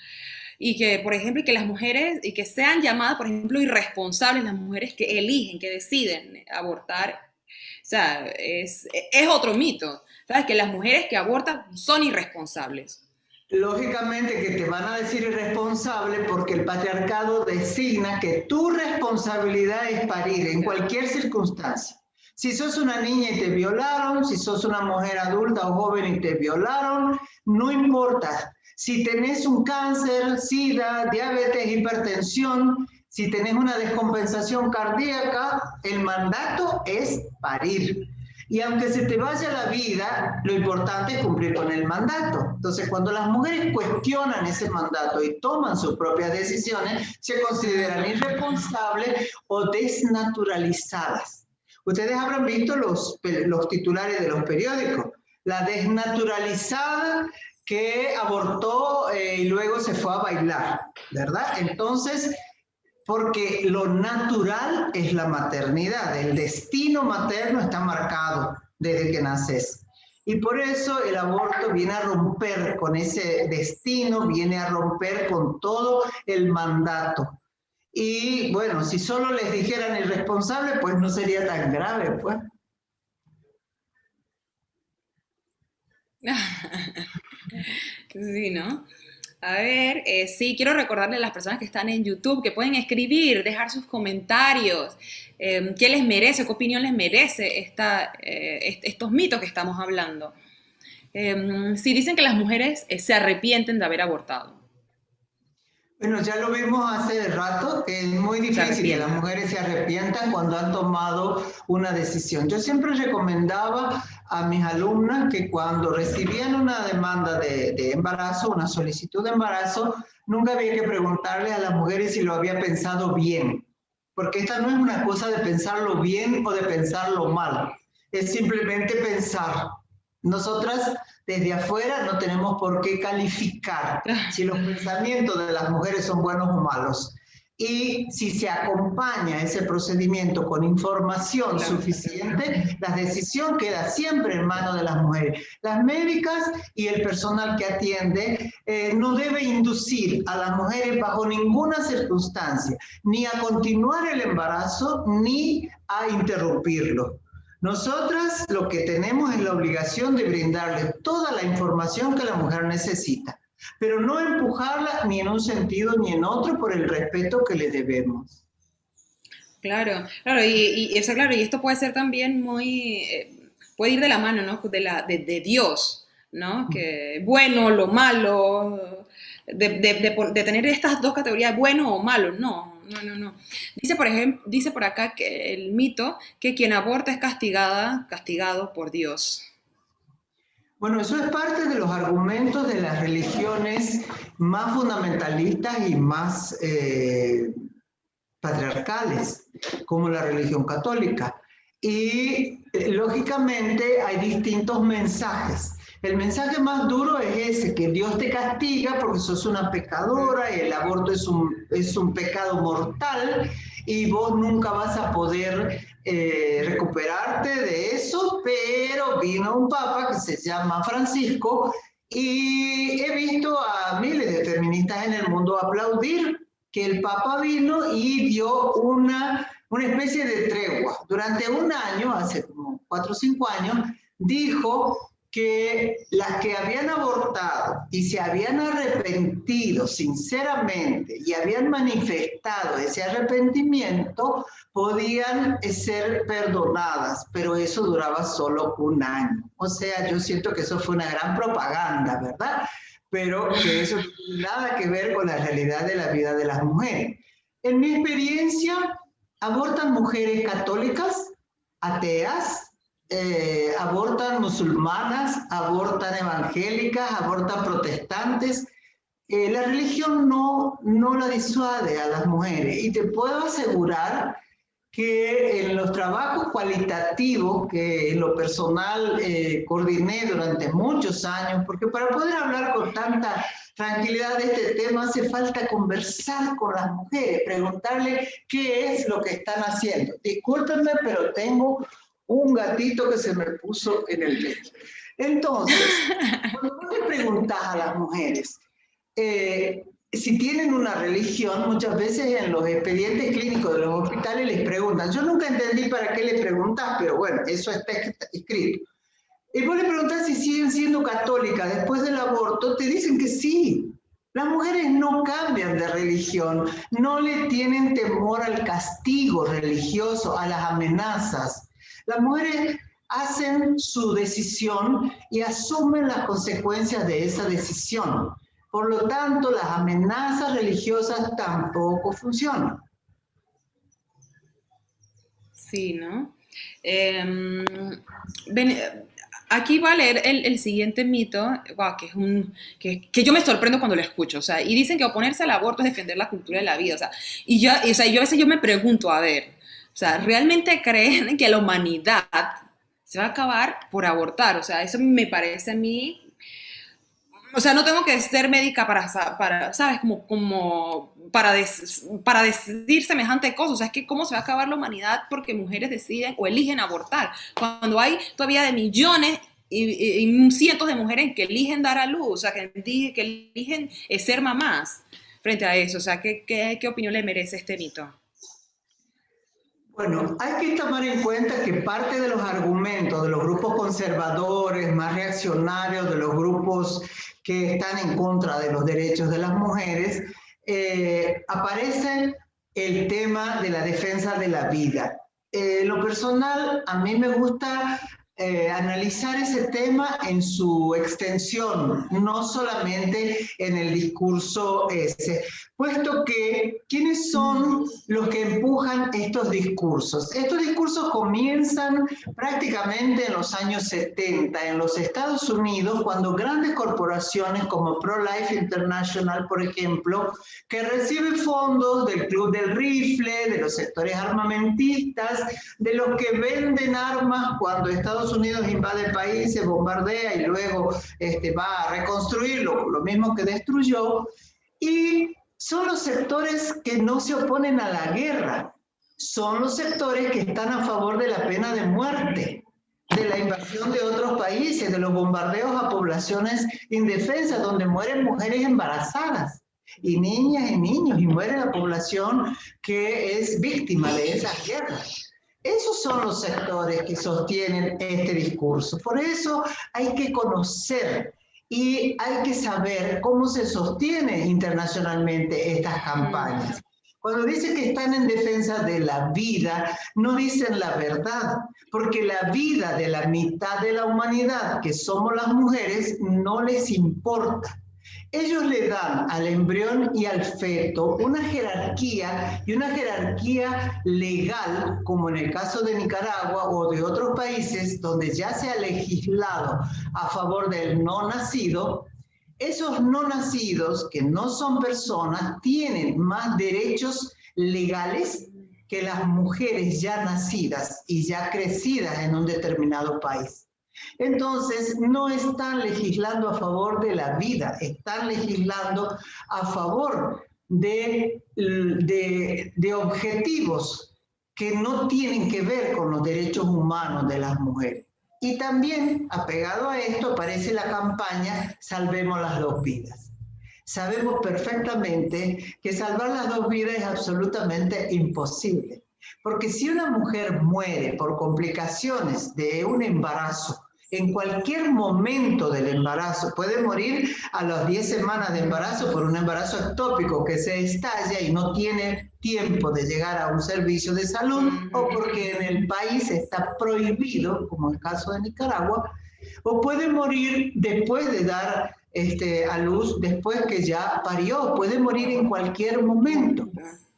Y que, por ejemplo, que las mujeres, y que sean llamadas, por ejemplo, irresponsables las mujeres que eligen, que deciden abortar, o sea, es otro mito, ¿sabes? Que las mujeres que abortan son irresponsables. Lógicamente que te van a decir irresponsable porque el patriarcado designa que tu responsabilidad es parir en cualquier circunstancia. Si sos una niña y te violaron, si sos una mujer adulta o joven y te violaron, no importa. Si tenés un cáncer, sida, diabetes, hipertensión, si tenés una descompensación cardíaca, el mandato es parir. Y aunque se te vaya la vida, lo importante es cumplir con el mandato. Entonces, cuando las mujeres cuestionan ese mandato y toman sus propias decisiones, se consideran irresponsables o desnaturalizadas. Ustedes habrán visto los titulares de los periódicos. La desnaturalizada que abortó y luego se fue a bailar, ¿verdad? Entonces, porque lo natural es la maternidad, el destino materno está marcado desde que naces. Y por eso el aborto viene a romper con ese destino, viene a romper con todo el mandato. Y bueno, si solo les dijeran irresponsable, pues no sería tan grave, pues. Sí, ¿no? A ver, sí, quiero recordarle a las personas que están en YouTube que pueden escribir, dejar sus comentarios, qué les merece, qué opinión les merece estos mitos que estamos hablando. Si dicen que las mujeres se arrepienten de haber abortado. Bueno, ya lo vimos hace rato, que es muy difícil que las mujeres se arrepientan cuando han tomado una decisión. Yo siempre recomendaba a mis alumnas que cuando recibían una demanda de embarazo, una solicitud de embarazo, nunca había que preguntarle a las mujeres si lo había pensado bien, porque esta no es una cosa de pensarlo bien o de pensarlo mal, es simplemente pensar. Nosotras desde afuera no tenemos por qué calificar si los pensamientos de las mujeres son buenos o malos. Y si se acompaña ese procedimiento con información suficiente, la decisión queda siempre en manos de las mujeres. Las médicas y el personal que atiende no debe inducir a las mujeres bajo ninguna circunstancia, ni a continuar el embarazo, ni a interrumpirlo. Nosotras lo que tenemos es la obligación de brindarle toda la información que la mujer necesita, pero no empujarla ni en un sentido ni en otro por el respeto que le debemos. Claro, y eso, claro, y esto puede ser también puede ir de la mano, ¿no? De Dios, ¿no? Que bueno, lo malo, de tener estas dos categorías, bueno o malo, no. Dice por acá que el mito que quien aborta es castigado por Dios. Bueno, eso es parte de los argumentos de las religiones más fundamentalistas y más patriarcales, como la religión católica. Y lógicamente hay distintos mensajes. El mensaje más duro es ese, que Dios te castiga porque sos una pecadora y el aborto es un pecado mortal y vos nunca vas a poder recuperarte de eso, pero vino un papa que se llama Francisco y he visto a miles de feministas en el mundo aplaudir que el papa vino y dio una especie de tregua. Durante un año, hace como 4 o 5 años, dijo que las que habían abortado y se habían arrepentido sinceramente y habían manifestado ese arrepentimiento podían ser perdonadas, pero eso duraba solo un año. O sea, yo siento que eso fue una gran propaganda, ¿verdad? Pero que eso no tiene nada que ver con la realidad de la vida de las mujeres. En mi experiencia, abortan mujeres católicas, ateas, abortan musulmanas, abortan evangélicas, abortan protestantes. La religión no la disuade a las mujeres y te puedo asegurar que en los trabajos cualitativos que en lo personal coordiné durante muchos años, porque para poder hablar con tanta tranquilidad de este tema hace falta conversar con las mujeres, preguntarle qué es lo que están haciendo. Discúlpenme, pero tengo un gatito que se me puso en el pecho. Entonces, cuando vos le preguntás a las mujeres si tienen una religión, muchas veces en los expedientes clínicos de los hospitales les preguntan. Yo nunca entendí para qué les preguntás, pero bueno, eso está escrito. Y vos le preguntás si siguen siendo católicas después del aborto, te dicen que sí. Las mujeres no cambian de religión, no le tienen temor al castigo religioso, a las amenazas. Las mujeres hacen su decisión y asumen las consecuencias de esa decisión. Por lo tanto, las amenazas religiosas tampoco funcionan. Sí, ¿no? Aquí va a leer el siguiente mito, wow, que yo me sorprendo cuando lo escucho, o sea, y dicen que oponerse al aborto es defender la cultura de la vida, o sea, y yo a veces yo me pregunto, a ver, o sea, ¿realmente creen que la humanidad se va a acabar por abortar? O sea, eso me parece a mí. O sea, no tengo que ser médica para ¿sabes? Para decidir semejante cosa. O sea, es que cómo se va a acabar la humanidad porque mujeres deciden o eligen abortar. Cuando hay todavía de millones y cientos de mujeres que eligen dar a luz, o sea, que eligen ser mamás frente a eso. O sea, ¿qué opinión le merece este mito? Bueno, hay que tomar en cuenta que parte de los argumentos de los grupos conservadores, más reaccionarios, de los grupos que están en contra de los derechos de las mujeres, aparece el tema de la defensa de la vida. Lo personal, a mí me gusta analizar ese tema en su extensión, no solamente en el discurso ese, puesto que ¿quiénes son los que empujan estos discursos? Estos discursos comienzan prácticamente en los años 70 en los Estados Unidos, cuando grandes corporaciones como Pro-Life International, por ejemplo, que reciben fondos del Club del Rifle, de los sectores armamentistas, de los que venden armas cuando Estados Unidos invade países, bombardea y luego va a reconstruirlo, lo mismo que destruyó, y son los sectores que no se oponen a la guerra, son los sectores que están a favor de la pena de muerte, de la invasión de otros países, de los bombardeos a poblaciones indefensas, donde mueren mujeres embarazadas, y niñas y niños, y muere la población que es víctima de esas guerras. Esos son los sectores que sostienen este discurso. Por eso hay que conocer y hay que saber cómo se sostiene internacionalmente estas campañas. Cuando dicen que están en defensa de la vida, no dicen la verdad, porque la vida de la mitad de la humanidad, que somos las mujeres, no les importa. Ellos le dan al embrión y al feto una jerarquía y una jerarquía legal, como en el caso de Nicaragua o de otros países donde ya se ha legislado a favor del no nacido. Esos no nacidos, que no son personas, tienen más derechos legales que las mujeres ya nacidas y ya crecidas en un determinado país. Entonces, no están legislando a favor de la vida, están legislando a favor de objetivos que no tienen que ver con los derechos humanos de las mujeres. Y también, apegado a esto, aparece la campaña Salvemos las dos vidas. Sabemos perfectamente que salvar las dos vidas es absolutamente imposible, porque si una mujer muere por complicaciones de un embarazo, en cualquier momento del embarazo, puede morir a las 10 semanas de embarazo por un embarazo ectópico que se estalla y no tiene tiempo de llegar a un servicio de salud, o porque en el país está prohibido, como el caso de Nicaragua, o puede morir después de dar a luz, después que ya parió, puede morir en cualquier momento.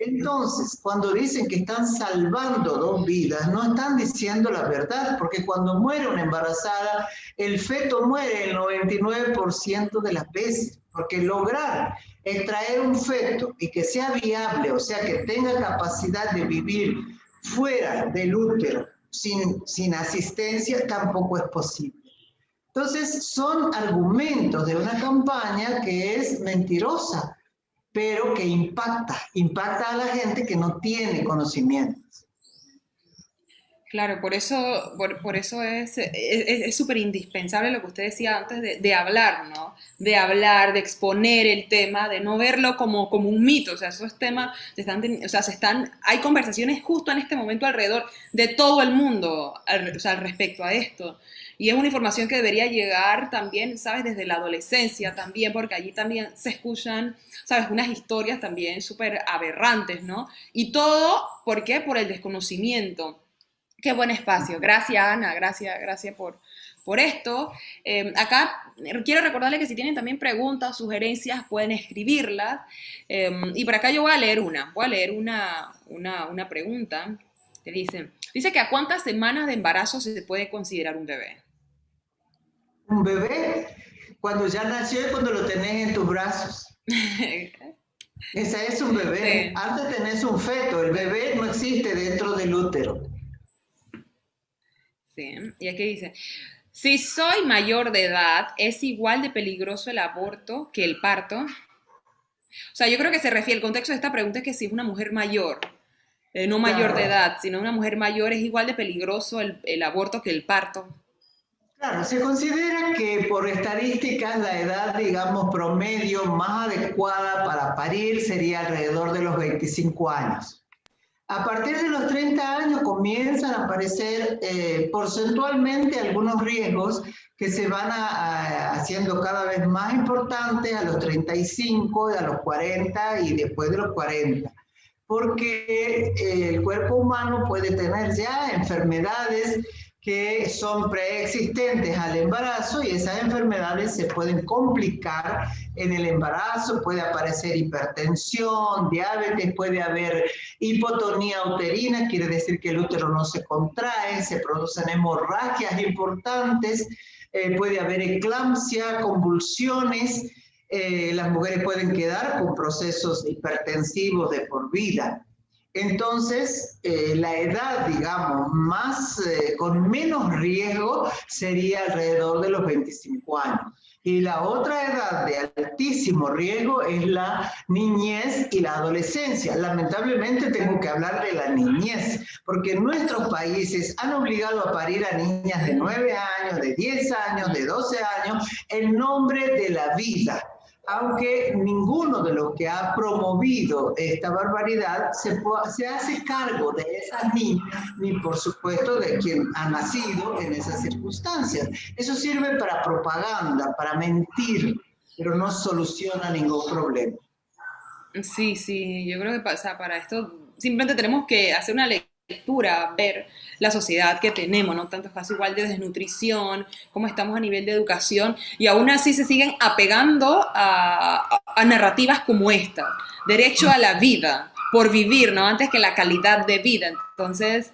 Entonces, cuando dicen que están salvando dos vidas, no están diciendo la verdad, porque cuando muere una embarazada, el feto muere el 99% de las veces, porque lograr extraer un feto y que sea viable, o sea, que tenga capacidad de vivir fuera del útero sin asistencia, tampoco es posible. Entonces, son argumentos de una campaña que es mentirosa, pero que impacta a la gente que no tiene conocimientos. Claro, por eso es súper indispensable lo que usted decía antes de hablar, ¿no? De hablar, de exponer el tema, de no verlo como un mito. O sea, esos temas hay conversaciones justo en este momento alrededor de todo el mundo, respecto a esto. Y es una información que debería llegar también, ¿sabes? Desde la adolescencia también, porque allí también se escuchan, ¿sabes? Unas historias también súper aberrantes, ¿no? Y todo, ¿por qué? Por el desconocimiento. Qué buen espacio. Gracias, Ana. Gracias por esto. Acá quiero recordarles que si tienen también preguntas, sugerencias, pueden escribirlas. Y por acá yo voy a leer una pregunta que dice que ¿a cuántas semanas de embarazo se puede considerar un bebé? Un bebé, cuando ya nació y cuando lo tenés en tus brazos. Ese es un bebé. Sí, Antes tenés un feto, el bebé no existe dentro del útero. sí. Y aquí dice, si soy mayor de edad, ¿es igual de peligroso el aborto que el parto? O sea, yo creo que se refiere, el contexto de esta pregunta es que si es una mujer mayor, no mayor de Claro, edad, sino una mujer mayor, ¿es igual de peligroso el aborto que el parto? claro, se considera que por estadísticas la edad, digamos, promedio más adecuada para parir sería alrededor de los 25 años. A partir de los 30 años comienzan a aparecer porcentualmente algunos riesgos que se van haciendo cada vez más importantes a los 35, a los 40 y después de los 40, porque el cuerpo humano puede tener ya enfermedades que son preexistentes al embarazo y esas enfermedades se pueden complicar en el embarazo, puede aparecer hipertensión, diabetes, puede haber hipotonía uterina, quiere decir que el útero no se contrae, se producen hemorragias importantes, puede haber eclampsia, convulsiones, las mujeres pueden quedar con procesos hipertensivos de por vida. Entonces, la edad, digamos, con menos riesgo sería alrededor de los 25 años. Y la otra edad de altísimo riesgo es la niñez y la adolescencia. Lamentablemente tengo que hablar de la niñez, porque en nuestros países han obligado a parir a niñas de 9 años, de 10 años, de 12 años, en nombre de la vida. Aunque ninguno de los que ha promovido esta barbaridad se hace cargo de esas niñas, ni por supuesto de quien ha nacido en esas circunstancias. Eso sirve para propaganda, para mentir, pero no soluciona ningún problema. Sí, sí, yo creo que para esto simplemente tenemos que hacer una lectura, ver la sociedad que tenemos, ¿no? Tantos casos igual de desnutrición, cómo estamos a nivel de educación, y aún así se siguen apegando a narrativas como esta, derecho a la vida, por vivir, ¿no? Antes que la calidad de vida. Entonces,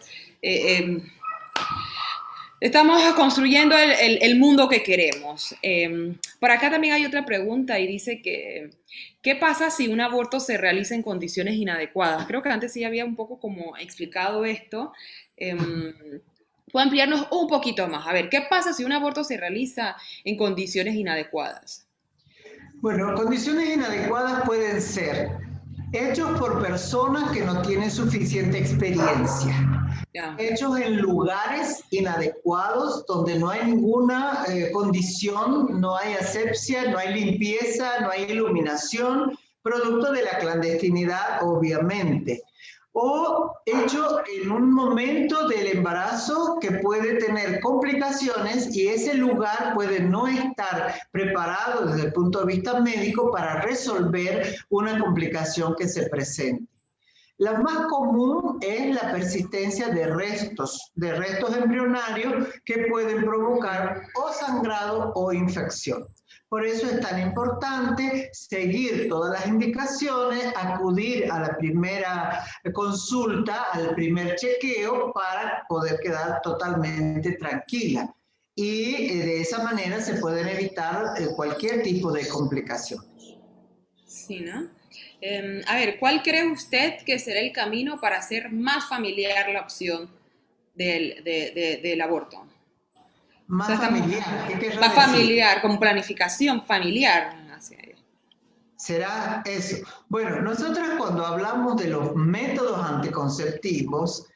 estamos construyendo el mundo que queremos. Por acá también hay otra pregunta y dice que, ¿qué pasa si un aborto se realiza en condiciones inadecuadas? Creo que antes sí había un poco como explicado esto. ¿Puede ampliarnos un poquito más? A ver, ¿qué pasa si un aborto se realiza en condiciones inadecuadas? Bueno, condiciones inadecuadas pueden ser hechos por personas que no tienen suficiente experiencia, Ya. hechos en lugares inadecuados donde no hay ninguna condición, no hay asepsia, no hay limpieza, no hay iluminación, producto de la clandestinidad, obviamente. O hecho en un momento del embarazo que puede tener complicaciones y ese lugar puede no estar preparado desde el punto de vista médico para resolver una complicación que se presente. La más común es la persistencia de restos embrionarios que pueden provocar o sangrado o infección. Por eso es tan importante seguir todas las indicaciones, acudir a la primera consulta, al primer chequeo para poder quedar totalmente tranquila. Y de esa manera se pueden evitar cualquier tipo de complicaciones. Sí, ¿no? A ver, ¿cuál cree usted que será el camino para hacer más familiar la opción del aborto? O sea, Más estamos familiar, ¿qué querrá más decir? familiar, con planificación familiar. Hacia ello. ¿Será eso? Bueno, nosotras cuando hablamos de los métodos anticonceptivos,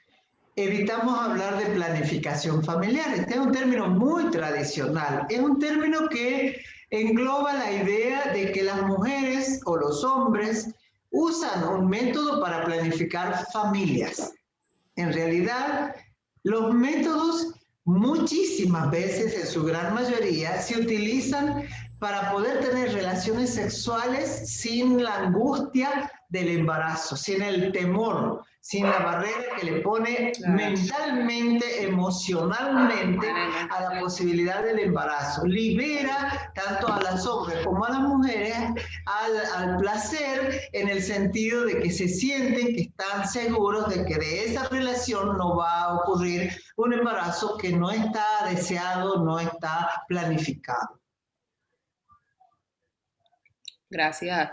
evitamos hablar de planificación familiar. Este es un término muy tradicional. Es un término que engloba la idea de que las mujeres o los hombres usan un método para planificar familias. En realidad, los métodos muchísimas veces, en su gran mayoría, se utilizan para poder tener relaciones sexuales sin la angustia del embarazo, sin el temor, sin la barrera que le pone mentalmente, emocionalmente a la posibilidad del embarazo. Libera tanto a los hombres como a las mujeres al placer, en el sentido de que se sienten que están seguros de que de esa relación no va a ocurrir un embarazo que no está deseado, no está planificado. Gracias.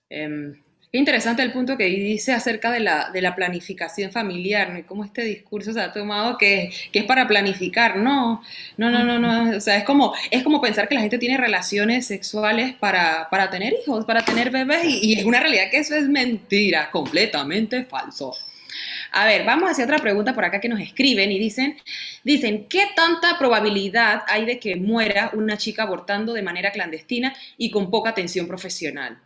Qué interesante el punto que dice acerca de la planificación familiar, ¿no? Y cómo este discurso se ha tomado que es para planificar. No, no, no, no, no. O sea, es como pensar que la gente tiene relaciones sexuales para tener hijos, para tener bebés, y es una realidad que eso es mentira, completamente falso. A ver, vamos hacia otra pregunta por acá que nos escriben y dicen, ¿qué tanta probabilidad hay de que muera una chica abortando de manera clandestina y con poca atención profesional?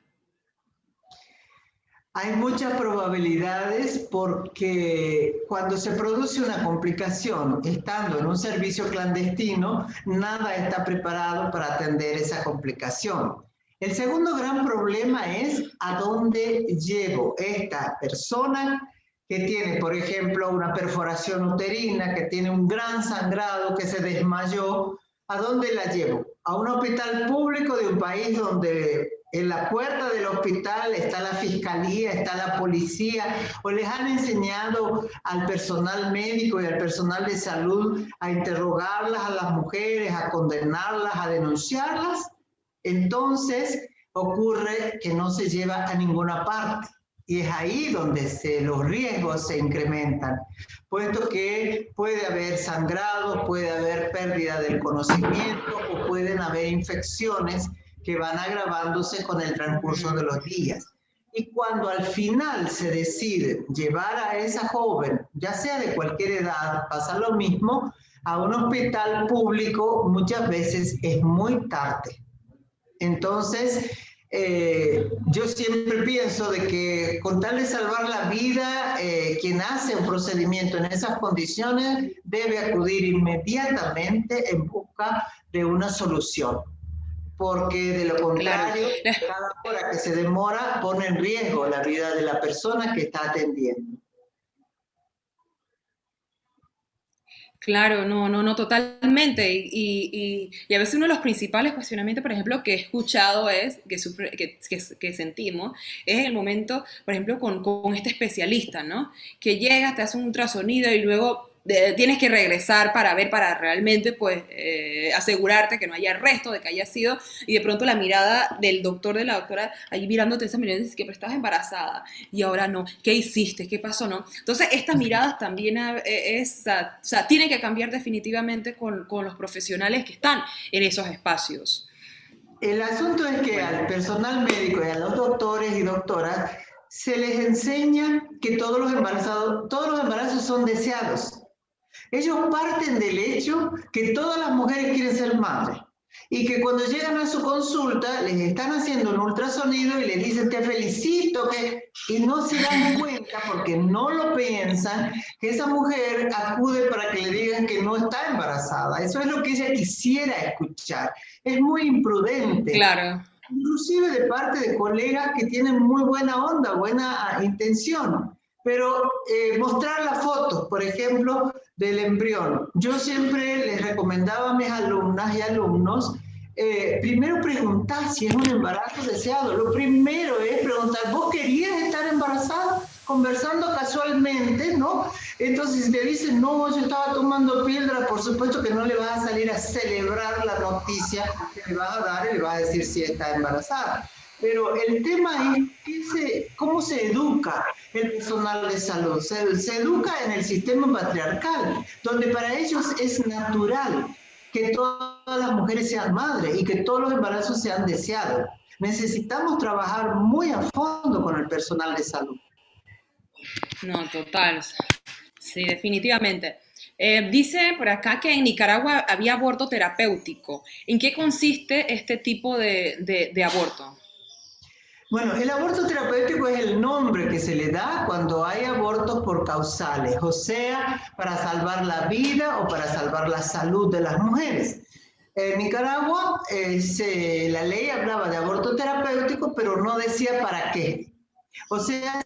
Hay muchas probabilidades porque cuando se produce una complicación estando en un servicio clandestino, nada está preparado para atender esa complicación. El segundo gran problema es a dónde llevo esta persona que tiene, por ejemplo, una perforación uterina, que tiene un gran sangrado, que se desmayó. ¿A dónde la llevo? A un hospital público de un país donde en la puerta del hospital está la fiscalía, está la policía, o les han enseñado al personal médico y al personal de salud a interrogarlas a las mujeres, a condenarlas, a denunciarlas. Entonces ocurre que no se lleva a ninguna parte. Y es ahí donde los riesgos se incrementan, puesto que puede haber sangrado, puede haber pérdida del conocimiento o pueden haber infecciones que van agravándose con el transcurso de los días. Y cuando al final se decide llevar a esa joven, ya sea de cualquier edad, pasa lo mismo, a un hospital público muchas veces es muy tarde. Entonces, yo siempre pienso de que con tal de salvar la vida, quien hace un procedimiento en esas condiciones debe acudir inmediatamente en busca de una solución, porque de lo contrario, cada hora que se demora pone en riesgo la vida de la persona que está atendiendo. Claro, no, no, no, totalmente. Y a veces uno de los principales cuestionamientos, por ejemplo, que he escuchado es, que sentimos, es el momento, por ejemplo, con este especialista, ¿no? Que llegas, te hace un ultrasonido y luego tienes que regresar para ver, para realmente, pues, asegurarte que no haya resto, de que haya sido, y de pronto la mirada del doctor, de la doctora, ahí mirándote esa mirada, dice que pero estabas embarazada, y ahora no, ¿qué hiciste? ¿Qué pasó? ¿No? Entonces, estas miradas también o sea, tienen que cambiar definitivamente con los profesionales que están en esos espacios. El asunto es que al personal médico y a los doctores y doctoras se les enseña que todos los embarazos son deseados. Ellos parten del hecho que todas las mujeres quieren ser madres y que cuando llegan a su consulta les están haciendo un ultrasonido y les dicen te felicito, y no se dan cuenta porque no lo piensan que esa mujer acude para que le digan que no está embarazada. Eso es lo que ella quisiera escuchar. Es muy imprudente. Claro. Inclusive de parte de colegas que tienen muy buena onda, buena intención. Pero mostrar las fotos, por ejemplo, del embrión. Yo siempre les recomendaba a mis alumnas y alumnos, primero preguntar si es un embarazo deseado. Lo primero es preguntar, ¿vos querías estar embarazada? Conversando casualmente, ¿no? Entonces, si te dicen, no, yo estaba tomando píldora, por supuesto que no le vas a salir a celebrar la noticia que le vas a dar y le vas a decir si está embarazada. Pero el tema es cómo se educa el personal de salud. Se educa en el sistema patriarcal, donde para ellos es natural que todas las mujeres sean madres y que todos los embarazos sean deseados. Necesitamos trabajar muy a fondo con el personal de salud. No, total. Sí, definitivamente. Dice por acá que en Nicaragua había aborto terapéutico. ¿En qué consiste este tipo de aborto? Bueno, el aborto terapéutico es el nombre que se le da cuando hay abortos por causales, o sea, para salvar la vida o para salvar la salud de las mujeres. En Nicaragua, la ley hablaba de aborto terapéutico, pero no decía para qué. O sea,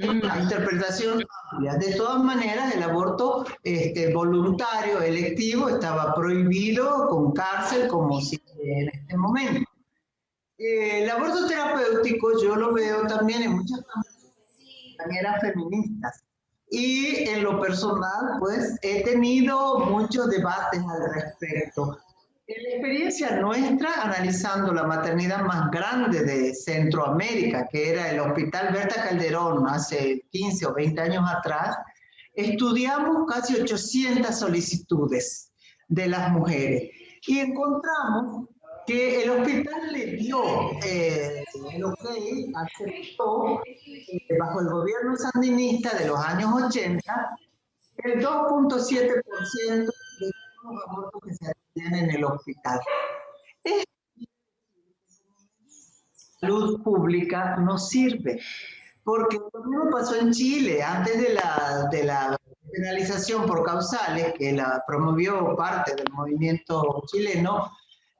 una interpretación amplia. De todas maneras, el aborto voluntario, electivo, estaba prohibido con cárcel, como si en este momento. El aborto terapéutico yo lo veo también en muchas compañeras feministas. Y en lo personal, pues, he tenido muchos debates al respecto. En la experiencia nuestra, analizando la maternidad más grande de Centroamérica, que era el Hospital Berta Calderón, hace 15 o 20 años atrás, estudiamos casi 800 solicitudes de las mujeres y encontramos que el hospital le dio el ok, aceptó, bajo el gobierno sandinista de los años 80, el 2.7% de los abortos que se hacían en el hospital. Salud pública no sirve, porque lo mismo pasó en Chile, antes de la penalización por causales, que la promovió parte del movimiento chileno.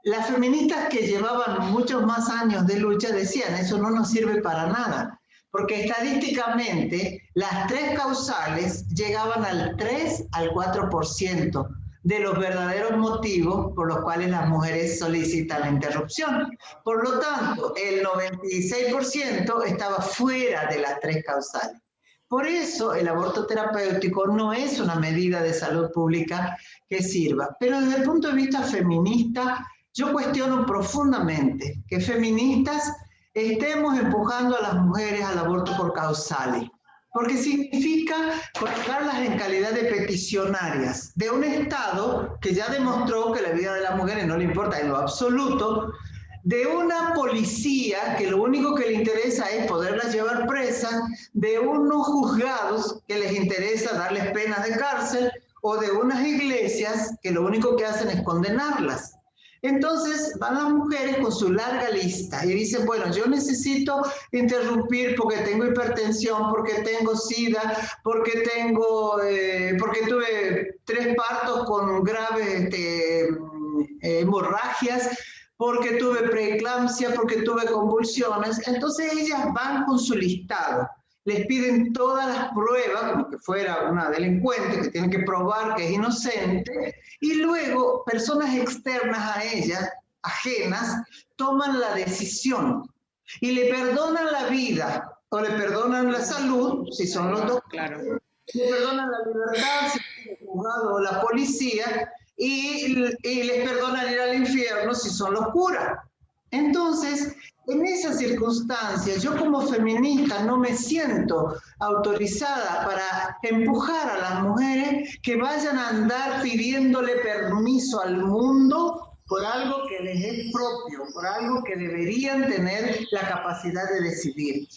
Las feministas que llevaban muchos más años de lucha decían, eso no nos sirve para nada, porque estadísticamente las 3 causales llegaban al 3 al 4% de los verdaderos motivos por los cuales las mujeres solicitan la interrupción. Por lo tanto, el 96% estaba fuera de las 3 causales. Por eso el aborto terapéutico no es una medida de salud pública que sirva. Pero desde el punto de vista feminista, yo cuestiono profundamente que feministas estemos empujando a las mujeres al aborto por causales, porque significa colocarlas en calidad de peticionarias de un Estado que ya demostró que la vida de las mujeres no le importa en lo absoluto, de una policía que lo único que le interesa es poderlas llevar presas, de unos juzgados que les interesa darles penas de cárcel, o de unas iglesias que lo único que hacen es condenarlas. Entonces van las mujeres con su larga lista y dicen, bueno, yo necesito interrumpir porque tengo hipertensión, porque tengo SIDA, porque tuve 3 partos con graves hemorragias, porque tuve preeclampsia, porque tuve convulsiones. Entonces ellas van con su listado. Les piden todas las pruebas, como que fuera una delincuente que tiene que probar que es inocente, y luego personas externas a ellas, ajenas, toman la decisión y le perdonan la vida o le perdonan la salud, si son los dos, claro. Le perdonan la libertad, si es el juzgado o la policía, y les perdonan ir al infierno si son los curas. Entonces, en esas circunstancias, yo como feminista no me siento autorizada para empujar a las mujeres que vayan a andar pidiéndole permiso al mundo por algo que les es propio, por algo que deberían tener la capacidad de decidir.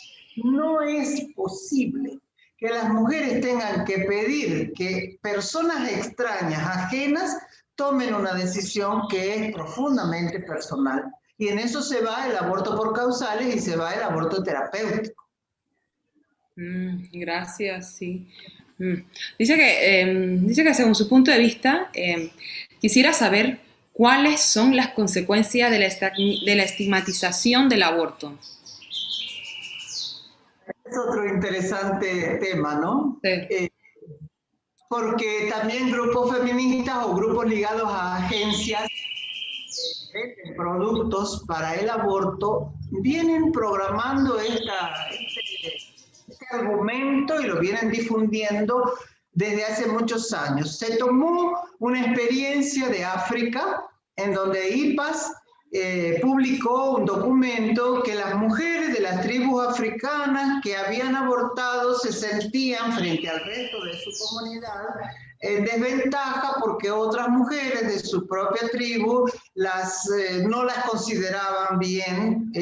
No es posible que las mujeres tengan que pedir que personas extrañas, ajenas, tomen una decisión que es profundamente personal. Y en eso se va el aborto por causales y se va el aborto terapéutico. Gracias, sí. Dice que según su punto de vista, quisiera saber cuáles son las consecuencias de la estigmatización del aborto. Es otro interesante tema, ¿no? Sí. Porque también grupos feministas o grupos ligados a agencias de productos para el aborto vienen programando este argumento y lo vienen difundiendo desde hace muchos años. Se tomó una experiencia de África en donde IPAS publicó un documento que las mujeres de las tribus africanas que habían abortado se sentían frente al resto de su comunidad en desventaja porque otras mujeres de su propia tribu no las consideraban bien.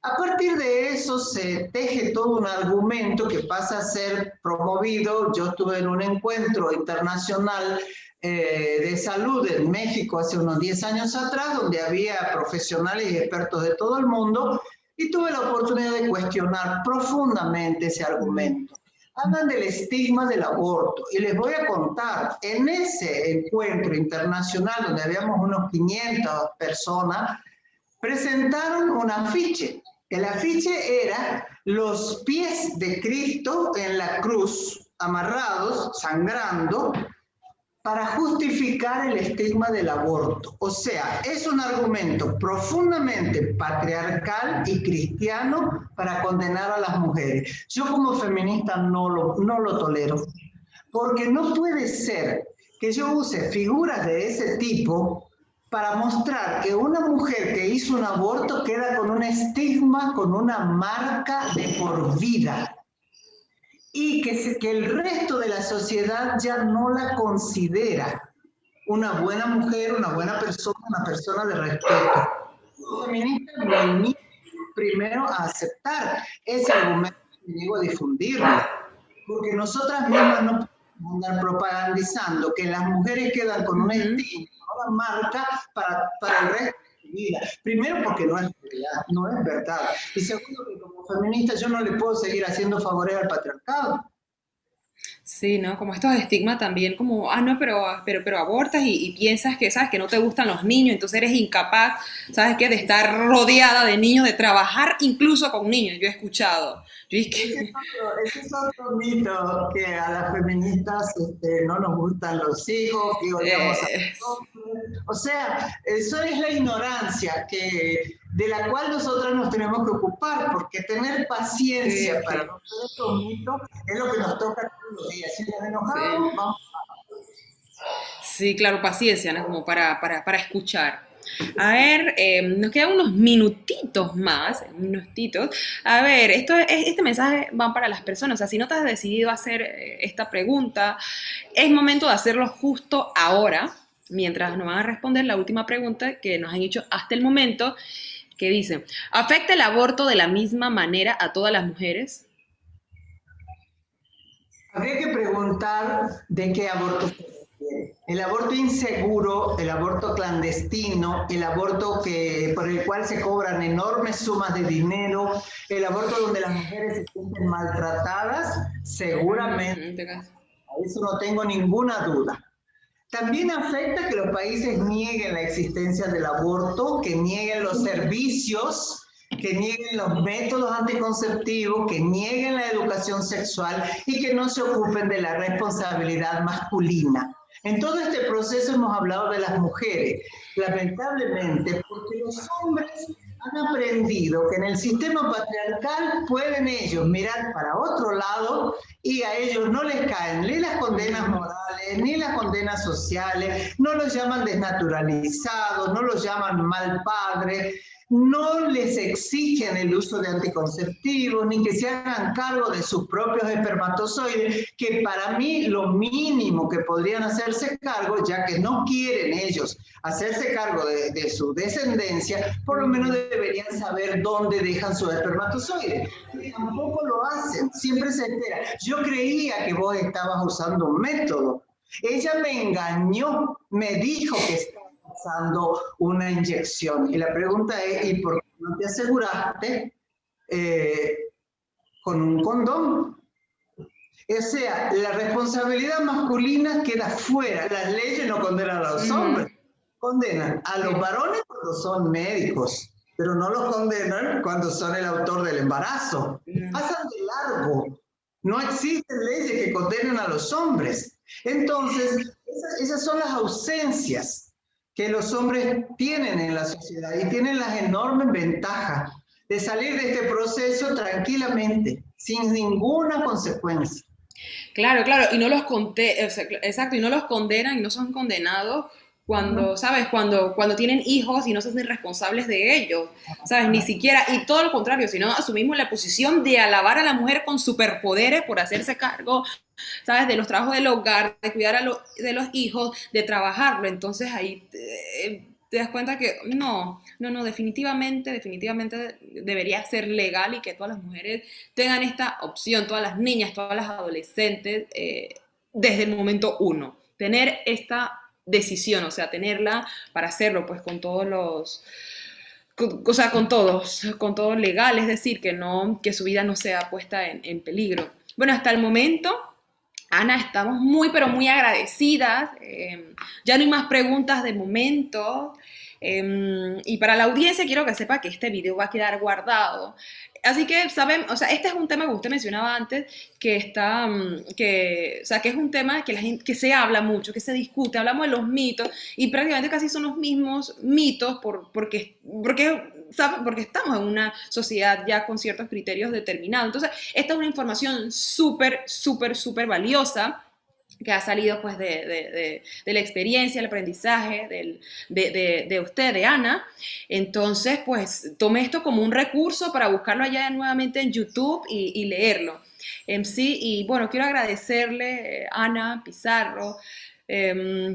A partir de eso se teje todo un argumento que pasa a ser promovido. Yo estuve en un encuentro internacional de salud en México hace unos 10 años atrás, donde había profesionales y expertos de todo el mundo, y tuve la oportunidad de cuestionar profundamente ese argumento. Hablan del estigma del aborto, y les voy a contar, en ese encuentro internacional, donde habíamos unos 500 personas, presentaron un afiche. El afiche era los pies de Cristo en la cruz, amarrados, sangrando, para justificar el estigma del aborto. O sea, es un argumento profundamente patriarcal y cristiano para condenar a las mujeres. Yo como feminista no lo tolero, porque no puede ser que yo use figuras de ese tipo para mostrar que una mujer que hizo un aborto queda con un estigma, con una marca de por vida. Y que el resto de la sociedad ya no la considera una buena mujer, una buena persona, una persona de respeto. Los feministas me invitan primero a aceptar ese argumento y digo a difundirlo, porque nosotras mismas no podemos andar propagandizando que las mujeres quedan con un estigma, una marca para el resto de su vida. Primero porque no es verdad, no es verdad. Y segundo que como feminista yo no le puedo seguir haciendo favores al patriarcado. Sí, ¿no? Como estos estigmas también, como, no, pero abortas y piensas que, ¿sabes? Que no te gustan los niños, entonces eres incapaz, ¿sabes qué? De estar rodeada de niños, de trabajar incluso con niños, yo he escuchado. Ese es otro mito, que a las feministas no nos gustan los hijos, que odiamos a los hombres. O sea, eso es la ignorancia de la cual nosotros nos tenemos que ocupar, porque tener paciencia para romper estos mitos es lo que nos toca todos los días. Si nos enojamos, vamos a... Sí, claro, paciencia, ¿no? Como para escuchar. A ver, nos quedan unos minutitos más, A ver, este mensaje va para las personas. O sea, si no te has decidido hacer esta pregunta, es momento de hacerlo justo ahora, mientras nos van a responder la última pregunta que nos han hecho hasta el momento, que dice, ¿afecta el aborto de la misma manera a todas las mujeres? Habría que preguntar de qué aborto se refiere. El aborto inseguro, el aborto clandestino, el aborto por el cual se cobran enormes sumas de dinero, el aborto donde las mujeres se sienten maltratadas, seguramente, a eso no tengo ninguna duda. También afecta que los países nieguen la existencia del aborto, que nieguen los servicios, que nieguen los métodos anticonceptivos, que nieguen la educación sexual y que no se ocupen de la responsabilidad masculina. En todo este proceso hemos hablado de las mujeres, lamentablemente, porque los hombres han aprendido que en el sistema patriarcal pueden ellos mirar para otro lado y a ellos no les caen ni las condenas morales, ni las condenas sociales, no los llaman desnaturalizados, no los llaman mal padre, no les exigen el uso de anticonceptivos, ni que se hagan cargo de sus propios espermatozoides, que para mí lo mínimo que podrían hacerse cargo, ya que no quieren ellos hacerse cargo de su descendencia, por lo menos deberían saber dónde dejan sus espermatozoides. Y tampoco lo hacen, siempre se entera. Yo creía que vos estabas usando un método. Ella me engañó, me dijo que estaba usando una inyección. Y la pregunta es, ¿y por qué no te aseguraste con un condón? O sea, la responsabilidad masculina queda fuera. Las leyes no condenan a los hombres, condenan a los varones cuando son médicos, pero no los condenan cuando son el autor del embarazo. Pasan de largo. No existen leyes que condenen a los hombres. Entonces, esas son las ausencias que los hombres tienen en la sociedad y tienen las enormes ventajas de salir de este proceso tranquilamente, sin ninguna consecuencia. Claro, y no los exacto, y no los condenan y no son condenados cuando, ¿sabes? Cuando tienen hijos y no se hacen responsables de ellos, ¿sabes? Ni siquiera, y todo lo contrario, sino asumimos la posición de alabar a la mujer con superpoderes por hacerse cargo, ¿sabes? De los trabajos del hogar, de cuidar de los hijos, de trabajarlo. Entonces ahí te das cuenta que no, definitivamente debería ser legal y que todas las mujeres tengan esta opción, todas las niñas, todas las adolescentes, desde el momento uno, tener esta decisión, o sea, tenerla para hacerlo, pues con todos los, con todo legal, es decir, que su vida no sea puesta en peligro. Bueno, hasta el momento, Ana, estamos muy, pero muy agradecidas. Ya no hay más preguntas de momento. Y para la audiencia quiero que sepa que este video va a quedar guardado. Así que saben, o sea, este es un tema que usted mencionaba antes, que es un tema que se habla mucho, que se discute, hablamos de los mitos, y prácticamente casi son los mismos mitos porque estamos en una sociedad ya con ciertos criterios determinados. Entonces, esta es una información súper valiosa. que ha salido pues de la experiencia, el aprendizaje de usted, de Ana. Entonces, pues tomé esto como un recurso para buscarlo allá nuevamente en YouTube y leerlo. Sí, y bueno, quiero agradecerle, Ana Pizarro,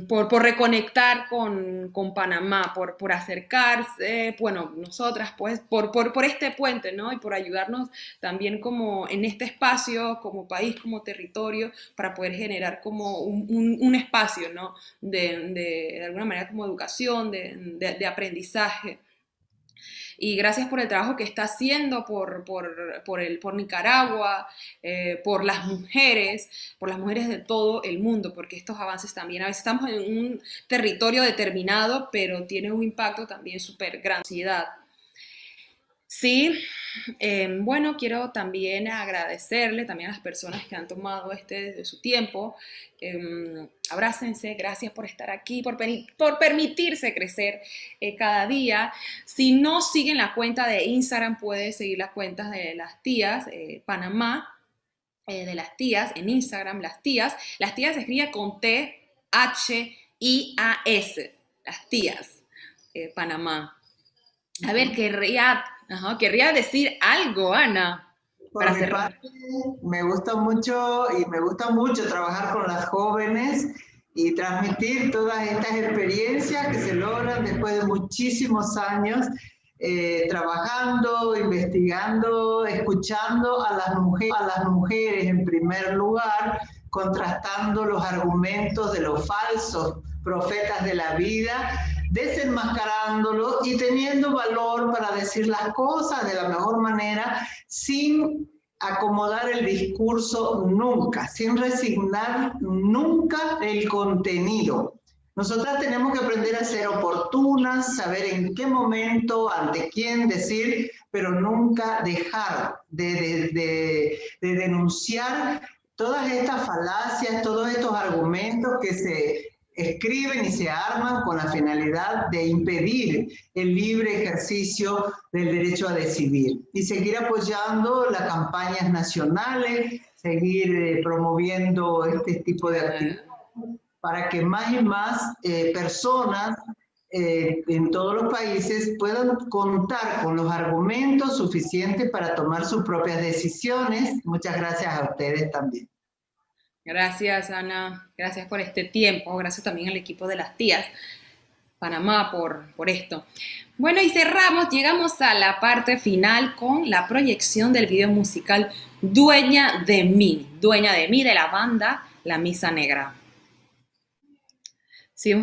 por reconectar con Panamá, por acercarse, bueno, nosotras pues, por este puente, ¿no? Y por ayudarnos también como en este espacio, como país, como territorio, para poder generar como un espacio, ¿no? De alguna manera como educación, de aprendizaje. Y gracias por el trabajo que está haciendo por Nicaragua, por las mujeres de todo el mundo, porque estos avances también, a veces estamos en un territorio determinado, pero tiene un impacto también súper grande. Sí, bueno, quiero también agradecerle también a las personas que han tomado de su tiempo. Abrácense, gracias por estar aquí, por permitirse crecer cada día. Si no siguen la cuenta de Instagram, puedes seguir las cuentas de las tías, Panamá, de las tías, en Instagram, las tías. Las tías se escribe con T-H-I-A-S, las tías, Panamá. A ver, querría decir algo, Ana. Por mi parte, me gusta mucho trabajar con las jóvenes y transmitir todas estas experiencias que se logran después de muchísimos años trabajando, investigando, escuchando a las mujeres en primer lugar, contrastando los argumentos de los falsos profetas de la vida, desenmascarándolos y teniendo valor para decir las cosas de la mejor manera, sin acomodar el discurso nunca, sin resignar nunca el contenido. Nosotras tenemos que aprender a ser oportunas, saber en qué momento, ante quién decir, pero nunca dejar de denunciar todas estas falacias, todos estos argumentos que se escriben y se arman con la finalidad de impedir el libre ejercicio del derecho a decidir. Y seguir apoyando las campañas nacionales, seguir promoviendo este tipo de actividades para que más y más personas en todos los países puedan contar con los argumentos suficientes para tomar sus propias decisiones. Muchas gracias a ustedes también. Gracias, Ana. Gracias por este tiempo. Gracias también al equipo de las tías Panamá por esto. Bueno, y cerramos, llegamos a la parte final con la proyección del video musical Dueña de mí, de la banda La Misa Negra. Sí,